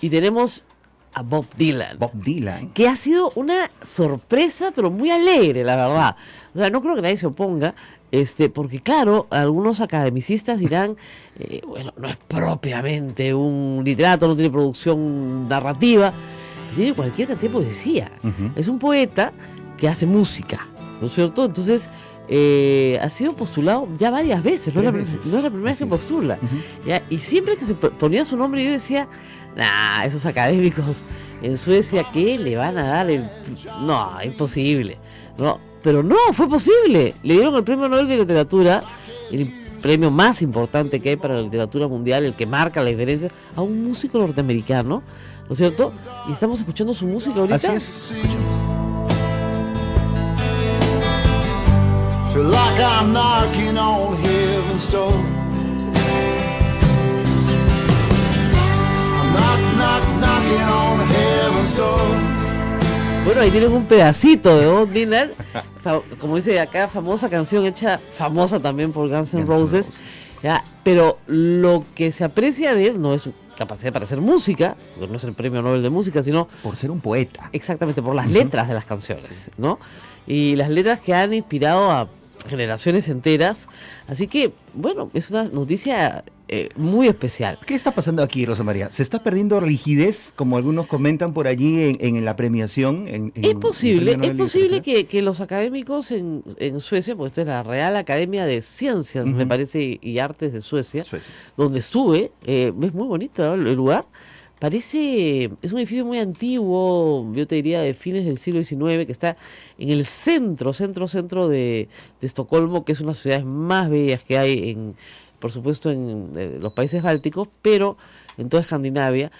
y tenemos a Bob Dylan. Bob Dylan. Que ha sido una sorpresa, pero muy alegre, la verdad. O sea, no creo que nadie se oponga, porque claro, algunos academicistas dirán, bueno, no es propiamente un literato, no tiene producción narrativa, pero tiene cualquier cantidad de poesía. Es un poeta que hace música, ¿no es cierto? Entonces, ha sido postulado ya varias veces, no es la primera vez que postula. ¿Ya? Y siempre que se ponía su nombre, yo decía, nah, esos académicos en Suecia, ¿qué le van a dar el...? No, imposible. No, pero no, fue posible. Le dieron el Premio Nobel de Literatura, el premio más importante que hay para la literatura mundial, el que marca la diferencia, a un músico norteamericano, ¿no es cierto? Y estamos escuchando su música ahorita. Así es. Feel like I'm knocking on heaven's door. I'm knocking on heaven's door. Bueno, ahí tienen un pedacito de Bob Dylan, como dice acá, famosa canción hecha famosa también por Guns N' Roses, ¿ya? Pero lo que se aprecia de él no es su capacidad para hacer música, porque no es el premio Nobel de música, sino por ser un poeta. Exactamente, por las letras de las canciones, ¿no? Y las letras que han inspirado a generaciones enteras. Así que, bueno, es una noticia muy especial. ¿Qué está pasando aquí, Rosa María? ¿Se está perdiendo rigidez, como algunos comentan por allí en la premiación? Es posible que los académicos en Suecia, porque esto es la Real Academia de Ciencias, me parece, y Artes de Suecia, donde estuve, es muy bonito, ¿no? El lugar. Parece, es un edificio muy antiguo, yo te diría de fines del siglo XIX, que está en el centro de Estocolmo, que es una de las ciudades más bellas que hay, por supuesto, en los países bálticos, pero en toda Escandinavia.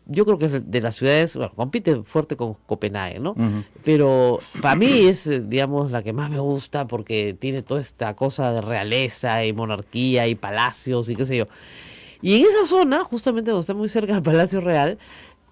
Yo creo que es de las ciudades, bueno, compite fuerte con Copenhague, ¿no? Pero para mí es, digamos, la que más me gusta porque tiene toda esta cosa de realeza y monarquía y palacios y qué sé yo. Y en esa zona, justamente donde está muy cerca del Palacio Real,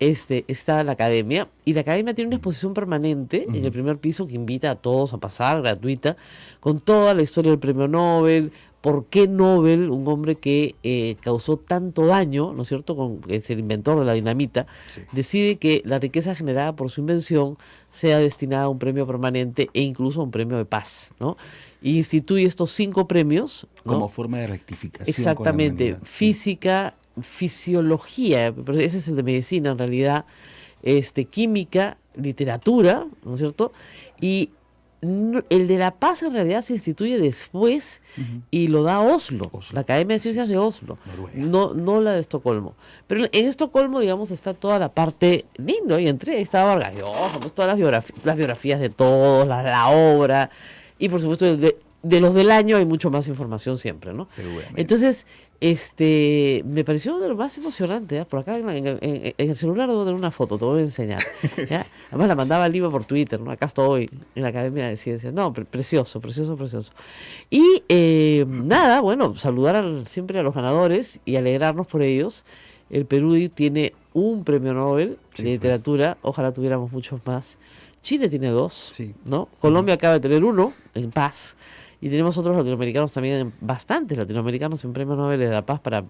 está la academia, y la academia tiene una exposición permanente en el primer piso que invita a todos a pasar, gratuita, con toda la historia del premio Nobel, por qué Nobel, un hombre que causó tanto daño, ¿no es cierto?, es el inventor de la dinamita, decide que la riqueza generada por su invención sea destinada a un premio permanente e incluso a un premio de paz, ¿no? Y instituye estos 5 premios, ¿no? Como forma de rectificación. Exactamente, física, fisiología, pero ese es el de medicina en realidad, química, literatura, ¿no es cierto? Y el de la paz en realidad se instituye después y lo da Oslo, la Academia de Ciencias de Oslo, no la de Estocolmo. Pero en Estocolmo, digamos, está toda la parte lindo, y estaba Vargas Llosa, pues todas las biografías de todos, la obra, y por supuesto de los del año hay mucho más información siempre, ¿no? Entonces, me pareció de lo más emocionante, ¿eh? Por acá en el celular debo tener una foto, te voy a enseñar, ¿ya? Además la mandaba Lima por Twitter, ¿no? Acá estoy en la Academia de Ciencias. No, precioso. Y nada, bueno, saludar siempre a los ganadores y alegrarnos por ellos. El Perú tiene un premio Nobel de literatura, ojalá tuviéramos muchos más. Chile tiene 2, ¿no? Colombia acaba de tener 1, en paz. Y tenemos otros latinoamericanos también, bastantes latinoamericanos en premios Nobel de la Paz, para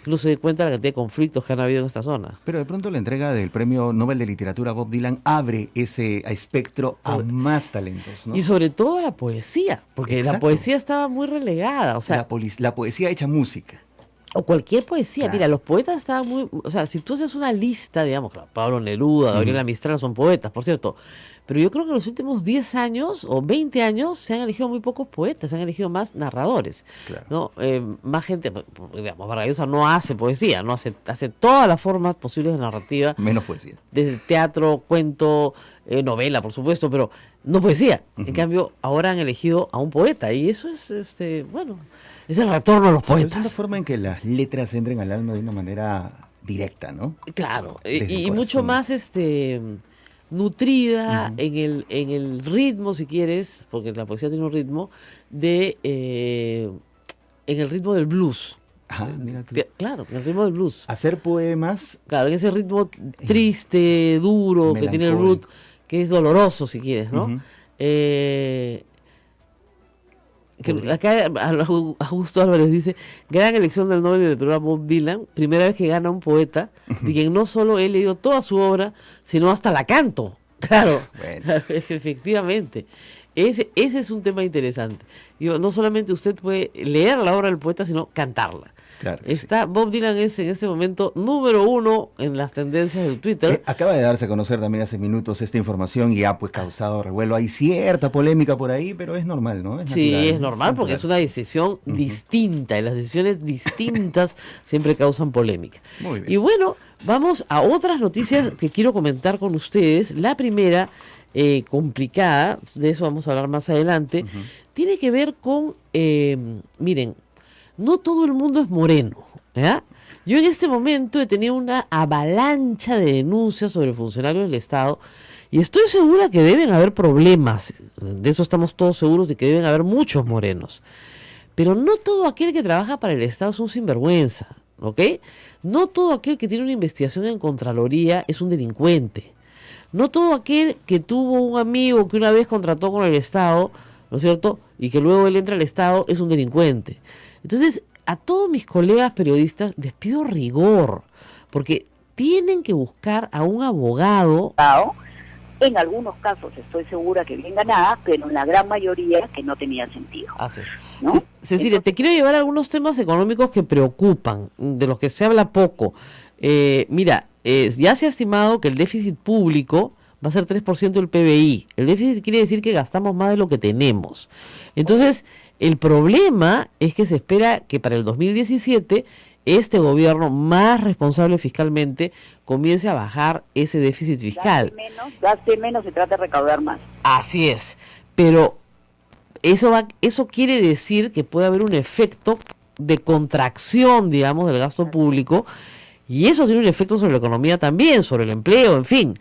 que no se dé cuenta de la cantidad de conflictos que han habido en esta zona. Pero de pronto la entrega del Premio Nobel de Literatura a Bob Dylan abre ese espectro a más talentos, ¿no? Y sobre todo a la poesía, porque la poesía estaba muy relegada. O sea, la poesía hecha música. O cualquier poesía. Claro. Mira, los poetas estaban muy... O sea, si tú haces una lista, digamos, claro, Pablo Neruda, Gabriela Mistral son poetas, por cierto. Pero yo creo que en los últimos 10 años o 20 años se han elegido muy pocos poetas, se han elegido más narradores, ¿no? Más gente, digamos, Vargas Llosa no hace poesía, no hace todas las formas posibles de narrativa. Menos poesía. Desde teatro, cuento, novela, por supuesto, pero no poesía. En cambio, ahora han elegido a un poeta, y eso es, bueno, es el retorno a los poetas. Es la forma en que las letras entren al alma de una manera directa, ¿no? Claro, y mucho más nutrida en el ritmo, si quieres, porque la poesía tiene un ritmo, en el ritmo del blues. Mira tú. Claro, en el ritmo del blues. Hacer poemas. Claro, en ese ritmo triste, duro, que tiene el blues, que es doloroso, si quieres, ¿no? Que acá Augusto Álvarez dice, gran elección del Nobel de Literatura Bob Dylan, primera vez que gana un poeta, de quien no solo he leído toda su obra, sino hasta la canto. Claro, bueno. Efectivamente. Ese es un tema interesante. Digo, no solamente usted puede leer la obra del poeta, sino cantarla. Claro, sí. Bob Dylan es en este momento número 1 en las tendencias del Twitter. Acaba de darse a conocer también hace minutos esta información y ha pues causado revuelo. Hay cierta polémica por ahí, pero es normal, ¿no? Es sí, natural, es normal porque es una decisión distinta y las decisiones distintas siempre causan polémica. Muy bien. Y bueno, vamos a otras noticias que quiero comentar con ustedes. La primera, complicada, de eso vamos a hablar más adelante, tiene que ver con, miren, no todo el mundo es moreno, ¿ya? Yo en este momento he tenido una avalancha de denuncias sobre funcionarios del Estado y estoy segura que deben haber problemas, de eso estamos todos seguros de que deben haber muchos morenos, pero no todo aquel que trabaja para el Estado es un sinvergüenza, ¿ok? No todo aquel que tiene una investigación en Contraloría es un delincuente, no todo aquel que tuvo un amigo que una vez contrató con el Estado, ¿no es cierto?, y que luego él entra al Estado es un delincuente. Entonces, a todos mis colegas periodistas les pido rigor, porque tienen que buscar a un abogado. En algunos casos estoy segura que bien ganada, pero en la gran mayoría que no tenía sentido. Así es. ¿No? Cecilia, te quiero llevar a algunos temas económicos que preocupan, de los que se habla poco. Mira, ya se ha estimado que el déficit público va a ser 3% del PBI. El déficit quiere decir que gastamos más de lo que tenemos. Entonces, el problema es que se espera que para el 2017 este gobierno más responsable fiscalmente comience a bajar ese déficit fiscal. Gaste menos y trate de recaudar más. Así es, pero eso quiere decir que puede haber un efecto de contracción, digamos, del gasto público, y eso tiene un efecto sobre la economía también, sobre el empleo, en fin.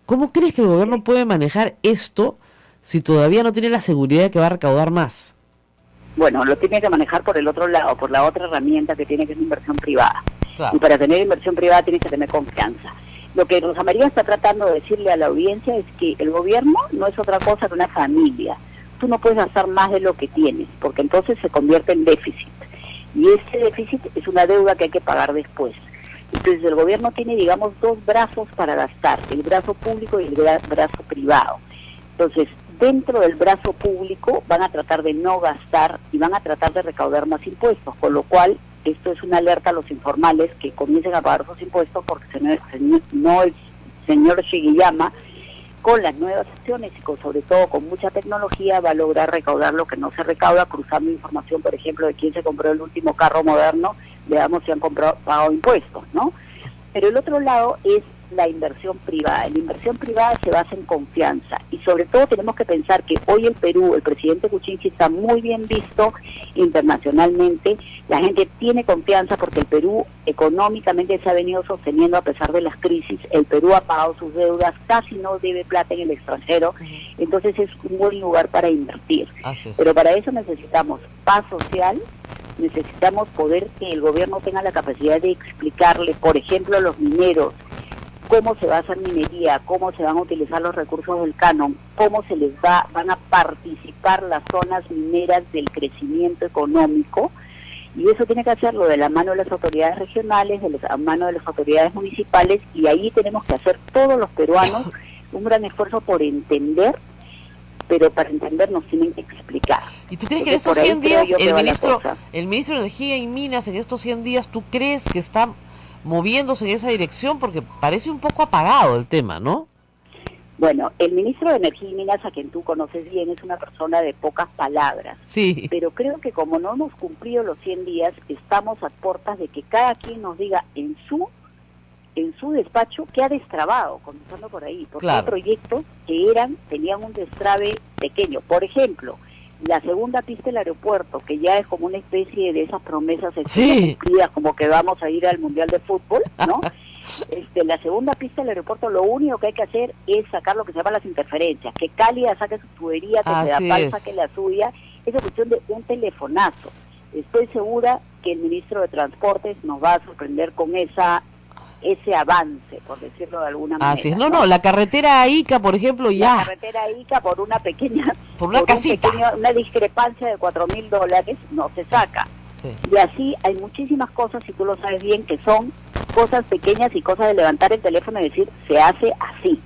¿Cómo crees que el gobierno puede manejar esto si todavía no tiene la seguridad de que va a recaudar más? Bueno, lo tiene que manejar por el otro lado, por la otra herramienta que tiene, que es la inversión privada. Claro. Y para tener inversión privada tienes que tener confianza. Lo que Rosa María está tratando de decirle a la audiencia es que el gobierno no es otra cosa que una familia. Tú no puedes gastar más de lo que tienes, porque entonces se convierte en déficit. Y ese déficit es una deuda que hay que pagar después. Entonces el gobierno tiene, digamos, dos brazos para gastar, el brazo público y el brazo privado. Entonces, dentro del brazo público van a tratar de no gastar y van a tratar de recaudar más impuestos, con lo cual esto es una alerta a los informales que comiencen a pagar sus impuestos, porque no el señor Shigeyama, con las nuevas acciones y sobre todo con mucha tecnología, va a lograr recaudar lo que no se recauda, cruzando información, por ejemplo, de quién se compró el último carro moderno, veamos si han pagado impuestos, ¿no? Pero el otro lado es la inversión privada. La inversión privada se basa en confianza y sobre todo tenemos que pensar que hoy el Perú, el presidente Kuczynski está muy bien visto internacionalmente, la gente tiene confianza porque el Perú económicamente se ha venido sosteniendo a pesar de las crisis, el Perú ha pagado sus deudas, casi no debe plata en el extranjero, entonces es un buen lugar para invertir. Pero para eso necesitamos paz social, necesitamos poder que el gobierno tenga la capacidad de explicarle, por ejemplo, a los mineros, cómo se va a hacer minería, cómo se van a utilizar los recursos del canon, cómo se les van a participar las zonas mineras del crecimiento económico, y eso tiene que hacerlo de la mano de las autoridades regionales, de la mano de las autoridades municipales, y ahí tenemos que hacer todos los peruanos un gran esfuerzo por entender, pero para entender nos tienen que explicar. ¿Y tú crees que en estos 100 días el ministro de Energía y Minas en estos 100 días, tú crees que está moviéndose en esa dirección? Porque parece un poco apagado el tema, ¿no? Bueno, el ministro de Energía y Minas, a quien tú conoces bien, es una persona de pocas palabras. Sí. Pero creo que como no hemos cumplido los 100 días, estamos a puertas de que cada quien nos diga en su despacho qué ha destrabado, comenzando por ahí. Porque hay proyectos que tenían un destrabe pequeño. Por ejemplo, la segunda pista del aeropuerto, que ya es como una especie de esas promesas cumplidas, como que vamos a ir al Mundial de Fútbol, ¿no? La segunda pista del aeropuerto, lo único que hay que hacer es sacar lo que se llama las interferencias, que Cálida saque su tubería, que Pedapal saque la suya, es cuestión de un telefonazo. Estoy segura que el ministro de Transportes nos va a sorprender con esa ese avance, por decirlo de alguna manera. Así es. No, la carretera a Ica, por ejemplo, ya. La carretera a Ica por una pequeña... Por una casita. Una discrepancia de $4.000 no se saca. Sí. Y así hay muchísimas cosas, y tú lo sabes bien, que son cosas pequeñas y cosas de levantar el teléfono y decir, se hace así.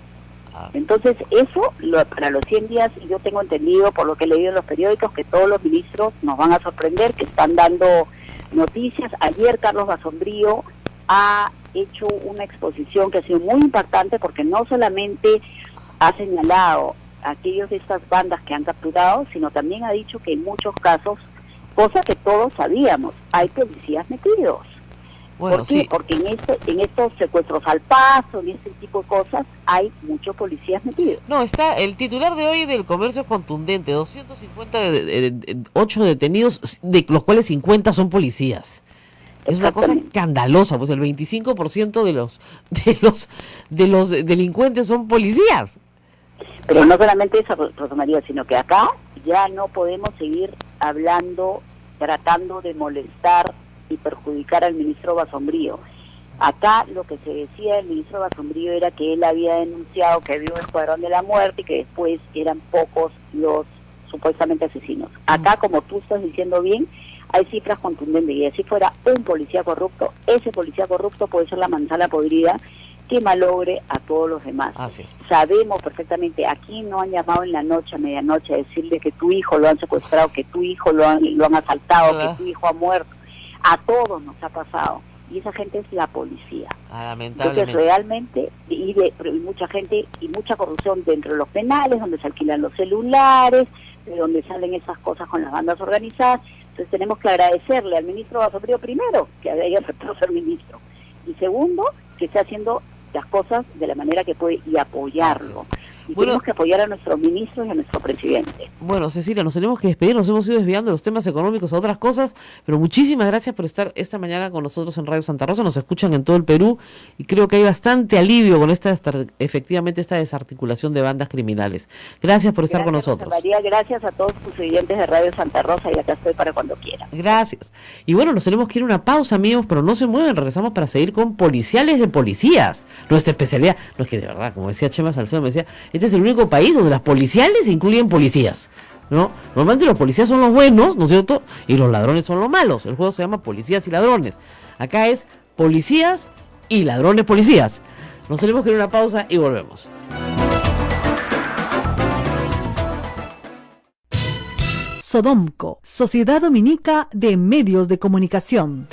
Entonces eso, para los 100 días, yo tengo entendido por lo que he leído en los periódicos que todos los ministros nos van a sorprender, que están dando noticias. Ayer Carlos Basombrío ha hecho una exposición que ha sido muy impactante, porque no solamente ha señalado a aquellos de estas bandas que han capturado, sino también ha dicho que en muchos casos, cosa que todos sabíamos, hay policías metidos. Bueno, ¿por qué? sí. Porque en estos secuestros al paso, en este tipo de cosas, hay muchos policías metidos. No, está el titular de hoy del Comercio es contundente, 258 detenidos, de los cuales 50 son policías. Es una cosa escandalosa, pues el 25% de los delincuentes son policías. Pero no solamente eso, Rosa María, sino que acá ya no podemos seguir hablando, tratando de molestar y perjudicar al ministro Basombrío. Acá lo que se decía del ministro Basombrío era que él había denunciado que había un escuadrón de la muerte y que después eran pocos los supuestamente asesinos. Acá, como tú estás diciendo bien, hay cifras contundentes, y si fuera un policía corrupto, ese policía corrupto puede ser la manzana podrida que malogre a todos los demás. Así es. Sabemos perfectamente, aquí no han llamado en la noche, a medianoche, a decirle que tu hijo lo han secuestrado, que tu hijo lo han asaltado, que tu hijo ha muerto. A todos nos ha pasado, y esa gente es la policía. Lamentablemente. Entonces realmente, y mucha gente, y mucha corrupción dentro de los penales, donde se alquilan los celulares, de donde salen esas cosas con las bandas organizadas. Entonces tenemos que agradecerle al ministro Basombrío, primero, que haya aceptado ser ministro, y segundo, que esté haciendo las cosas de la manera que puede, y apoyarlo. Y tenemos que apoyar a nuestros ministros y a nuestro presidente. Bueno, Cecilia, nos tenemos que despedir, nos hemos ido desviando de los temas económicos a otras cosas, pero muchísimas gracias por estar esta mañana con nosotros en Radio Santa Rosa. Nos escuchan en todo el Perú y creo que hay bastante alivio con efectivamente esta desarticulación de bandas criminales. Gracias por estar con nosotros. María, gracias a todos tus oyentes de Radio Santa Rosa, y acá estoy para cuando quieran. Gracias. Y bueno, nos tenemos que ir a una pausa, amigos, pero no se mueven, regresamos para seguir con Policiales de Policías. Nuestra especialidad, no es que de verdad, como decía Chema Salcedo, me decía, este es el único país donde las policiales incluyen policías, ¿no? Normalmente los policías son los buenos, ¿no es cierto? Y los ladrones son los malos. El juego se llama Policías y Ladrones. Acá es policías y ladrones policías. Nos tenemos que ir a una pausa y volvemos. Sodomco, Sociedad Dominica de Medios de Comunicación.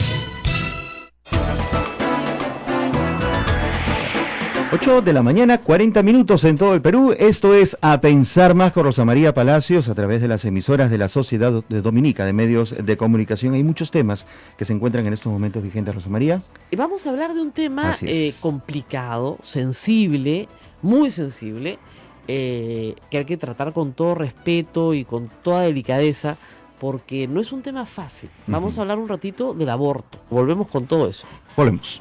8 de la mañana, 40 minutos en todo el Perú. Esto es A Pensar Más con Rosa María Palacios a través de las emisoras de la Sociedad Dominica de Medios de Comunicación. Hay muchos temas que se encuentran en estos momentos vigentes, Rosa María. Y vamos a hablar de un tema complicado, sensible, muy sensible, que hay que tratar con todo respeto y con toda delicadeza, porque no es un tema fácil. Vamos a hablar un ratito del aborto. Volvemos con todo eso. Volvemos.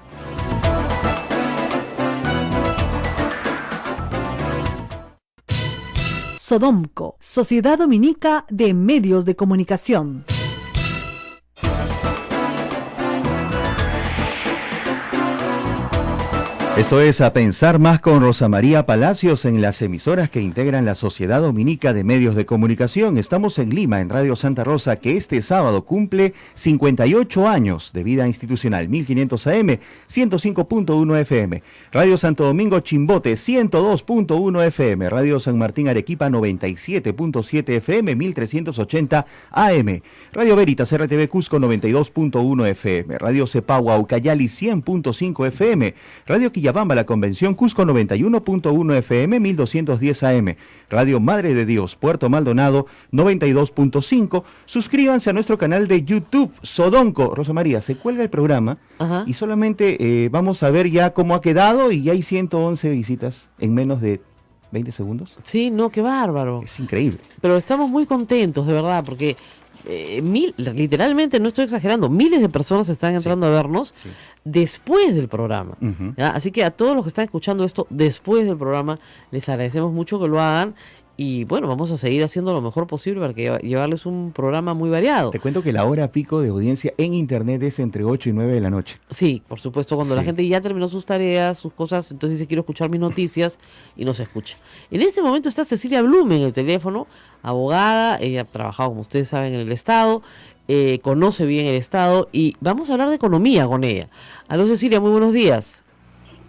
Sodomco, Sociedad Dominica de Medios de Comunicación. Esto es A Pensar Más con Rosa María Palacios en las emisoras que integran la Sociedad Dominica de Medios de Comunicación. Estamos en Lima, en Radio Santa Rosa, que este sábado cumple 58 años de vida institucional. 1500 AM, 105.1 FM. Radio Santo Domingo Chimbote, 102.1 FM. Radio San Martín Arequipa, 97.7 FM, 1380 AM. Radio Veritas RTV Cusco, 92.1 FM. Radio Cepagua Ucayali, 100.5 FM. Radio Quillabamba La Convención Cusco, 91.1 FM, 1210 AM. Radio Madre de Dios Puerto Maldonado, 92.5. Suscríbanse a nuestro canal de YouTube Sodomco. Rosa María, se cuelga el programa y solamente vamos a ver ya cómo ha quedado, y ya hay 111 visitas en menos de 20 segundos. Sí, no, qué bárbaro. Es increíble. Pero estamos muy contentos, de verdad, porque literalmente, no estoy exagerando, miles de personas están entrando a vernos después del programa. Así que a todos los que están escuchando esto después del programa, les agradecemos mucho que lo hagan. y bueno, vamos a seguir haciendo lo mejor posible para que llevarles un programa muy variado. Te cuento que la hora pico de audiencia en internet es entre 8 y 9 de la noche. Sí, por supuesto, cuando la gente ya terminó sus tareas, sus cosas, entonces dice quiero escuchar mis noticias y nos escucha. En este momento está Cecilia Blume en el teléfono, abogada, ella ha trabajado, como ustedes saben, en el Estado, conoce bien el Estado y vamos a hablar de economía con ella. Aló Cecilia, muy buenos días.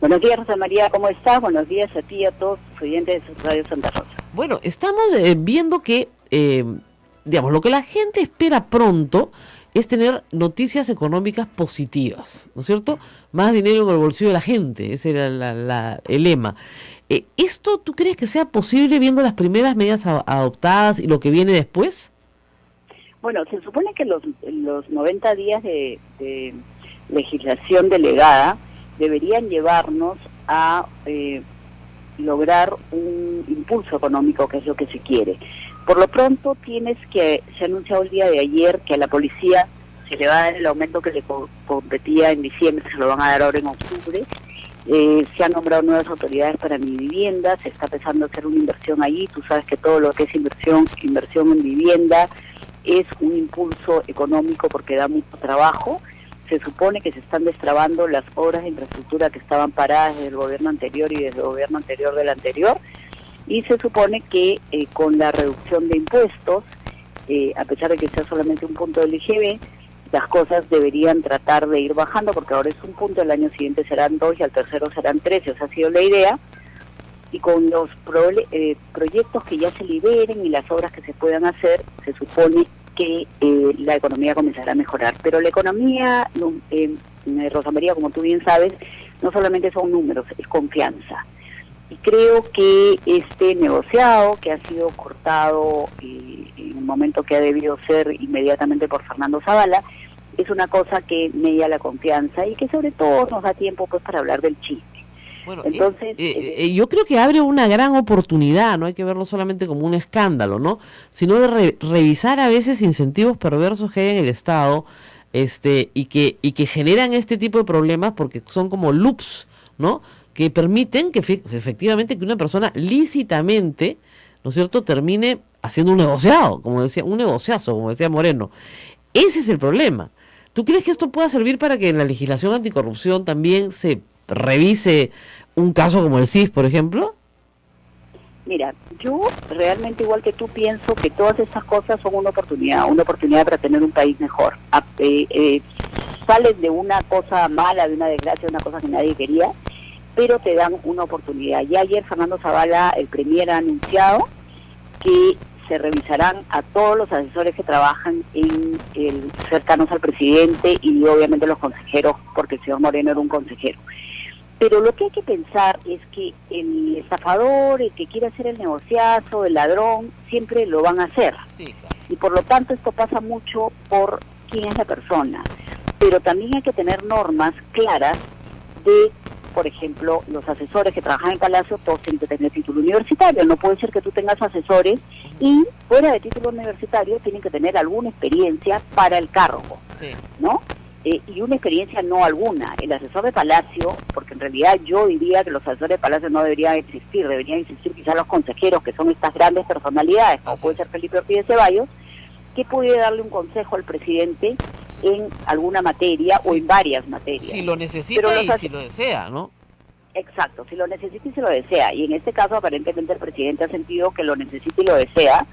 Buenos días, Rosa María, ¿cómo estás? Buenos días a ti y a todos los oyentes de Radio Santa Rosa. Bueno, estamos viendo que, digamos, lo que la gente espera pronto es tener noticias económicas positivas, ¿no es cierto? Más dinero en el bolsillo de la gente, ese era el lema. ¿Esto tú crees que sea posible viendo las primeras medidas adoptadas y lo que viene después? Bueno, se supone que los 90 días de legislación delegada deberían llevarnos a lograr un impulso económico, que es lo que se quiere. Por lo pronto se ha anunciado el día de ayer que a la policía se le va a dar el aumento que le competía en diciembre, se lo van a dar ahora en octubre. Se han nombrado nuevas autoridades para mi vivienda, se está empezando a hacer una inversión allí. Tú sabes que todo lo que es inversión en vivienda es un impulso económico porque da mucho trabajo. Se supone que se están destrabando las obras de infraestructura que estaban paradas desde el gobierno anterior y desde el gobierno anterior del anterior, y se supone que con la reducción de impuestos, a pesar de que sea solamente un punto del IGB, las cosas deberían tratar de ir bajando, porque ahora es un punto, el año siguiente serán 2 y al tercero serán 13, esa ha sido la idea, y con los proyectos que ya se liberen y las obras que se puedan hacer, se supone que la economía comenzará a mejorar. Pero la economía, Rosa María, como tú bien sabes, no solamente son números, es confianza. Y creo que este negociado, que ha sido cortado en el momento que ha debido ser inmediatamente por Fernando Zavala, es una cosa que mella la confianza y que sobre todo nos da tiempo pues para hablar del chisme. Bueno, entonces yo creo que abre una gran oportunidad, no hay que verlo solamente como un escándalo, ¿no? Sino de revisar a veces incentivos perversos que hay en el Estado, y que generan este tipo de problemas porque son como loops, ¿no? Que permiten que efectivamente que una persona lícitamente, ¿no es cierto?, termine haciendo un negociado, como decía, un negociazo, como decía Moreno. Ese es el problema. ¿Tú crees que esto pueda servir para que en la legislación anticorrupción también se revise un caso como el CIS, por ejemplo? Mira, yo realmente igual que tú pienso que todas estas cosas son una oportunidad para tener un país mejor. Sales de una cosa mala, de una desgracia, de una cosa que nadie quería, pero te dan una oportunidad. Ya ayer Fernando Zavala, el premier, ha anunciado que se revisarán a todos los asesores que trabajan cercanos al presidente y obviamente los consejeros, porque el señor Moreno era un consejero. Pero lo que hay que pensar es que el estafador, el que quiere hacer el negociazo, el ladrón, siempre lo van a hacer. Sí, claro. Y por lo tanto esto pasa mucho por quién es la persona. Pero también hay que tener normas claras de, por ejemplo, los asesores que trabajan en Palacio, todos tienen que tener título universitario. No puede ser que tú tengas asesores y fuera de título universitario tienen que tener alguna experiencia para el cargo, sí, ¿no? Y una experiencia no alguna. El asesor de Palacio, porque en realidad yo diría que los asesores de Palacio no deberían existir quizás los consejeros, que son estas grandes personalidades, como puede ser Felipe Ortiz de Ceballos, que puede darle un consejo al presidente en alguna materia, sí, o en varias materias. Si lo necesita y si lo desea, ¿no? Exacto, si lo necesita y si lo desea. Y en este caso aparentemente el presidente ha sentido que lo necesita y lo desea,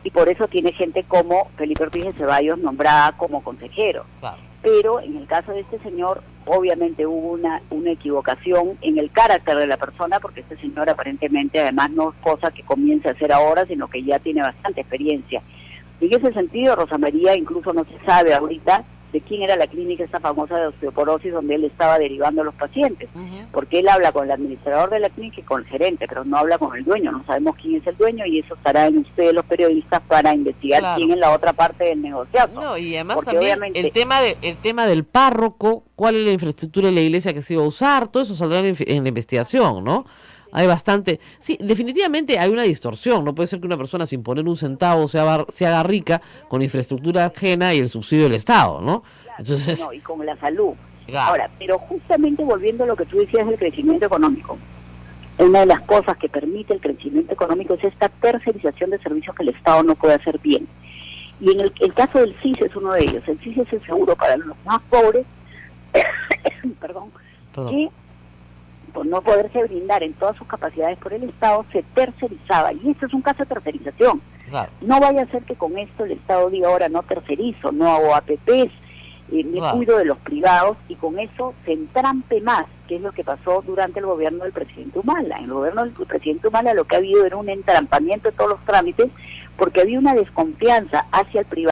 y por eso tiene gente como Felipe Ortiz de Ceballos nombrada como consejero. Claro. Pero en el caso de este señor, obviamente hubo una equivocación en el carácter de la persona, porque este señor aparentemente, además, no es cosa que comience a hacer ahora, sino que ya tiene bastante experiencia. Y en ese sentido, Rosa María, incluso no se sabe ahorita de quién era la clínica esta famosa de osteoporosis donde él estaba derivando a los pacientes, porque él habla con el administrador de la clínica y con el gerente, pero no habla con el dueño. No sabemos quién es el dueño y eso estará en ustedes los periodistas para investigar, claro, quién es la otra parte del negociado. No, y además porque también obviamente el tema del párroco, cuál es la infraestructura de la iglesia que se iba a usar, todo eso saldrá en la investigación, ¿no? Hay bastante. Sí, definitivamente hay una distorsión. No puede ser que una persona sin poner un centavo se haga rica con infraestructura ajena y el subsidio del Estado, ¿no? Claro, entonces, no, y con la salud. Claro. Ahora, pero justamente volviendo a lo que tú decías del crecimiento económico, una de las cosas que permite el crecimiento económico es esta tercerización de servicios que el Estado no puede hacer bien. Y en el caso del CIS es uno de ellos. El CIS es el seguro para los más pobres, perdón, que por no poderse brindar en todas sus capacidades por el Estado, se tercerizaba. Y esto es un caso de tercerización. Claro. No vaya a ser que con esto el Estado diga ahora no tercerizo, no hago APPs, me cuido de los privados, y con eso se entrampe más, que es lo que pasó durante el gobierno del presidente Humala. En el gobierno del presidente Humala lo que ha habido era un entrampamiento de todos los trámites, porque había una desconfianza hacia el privado.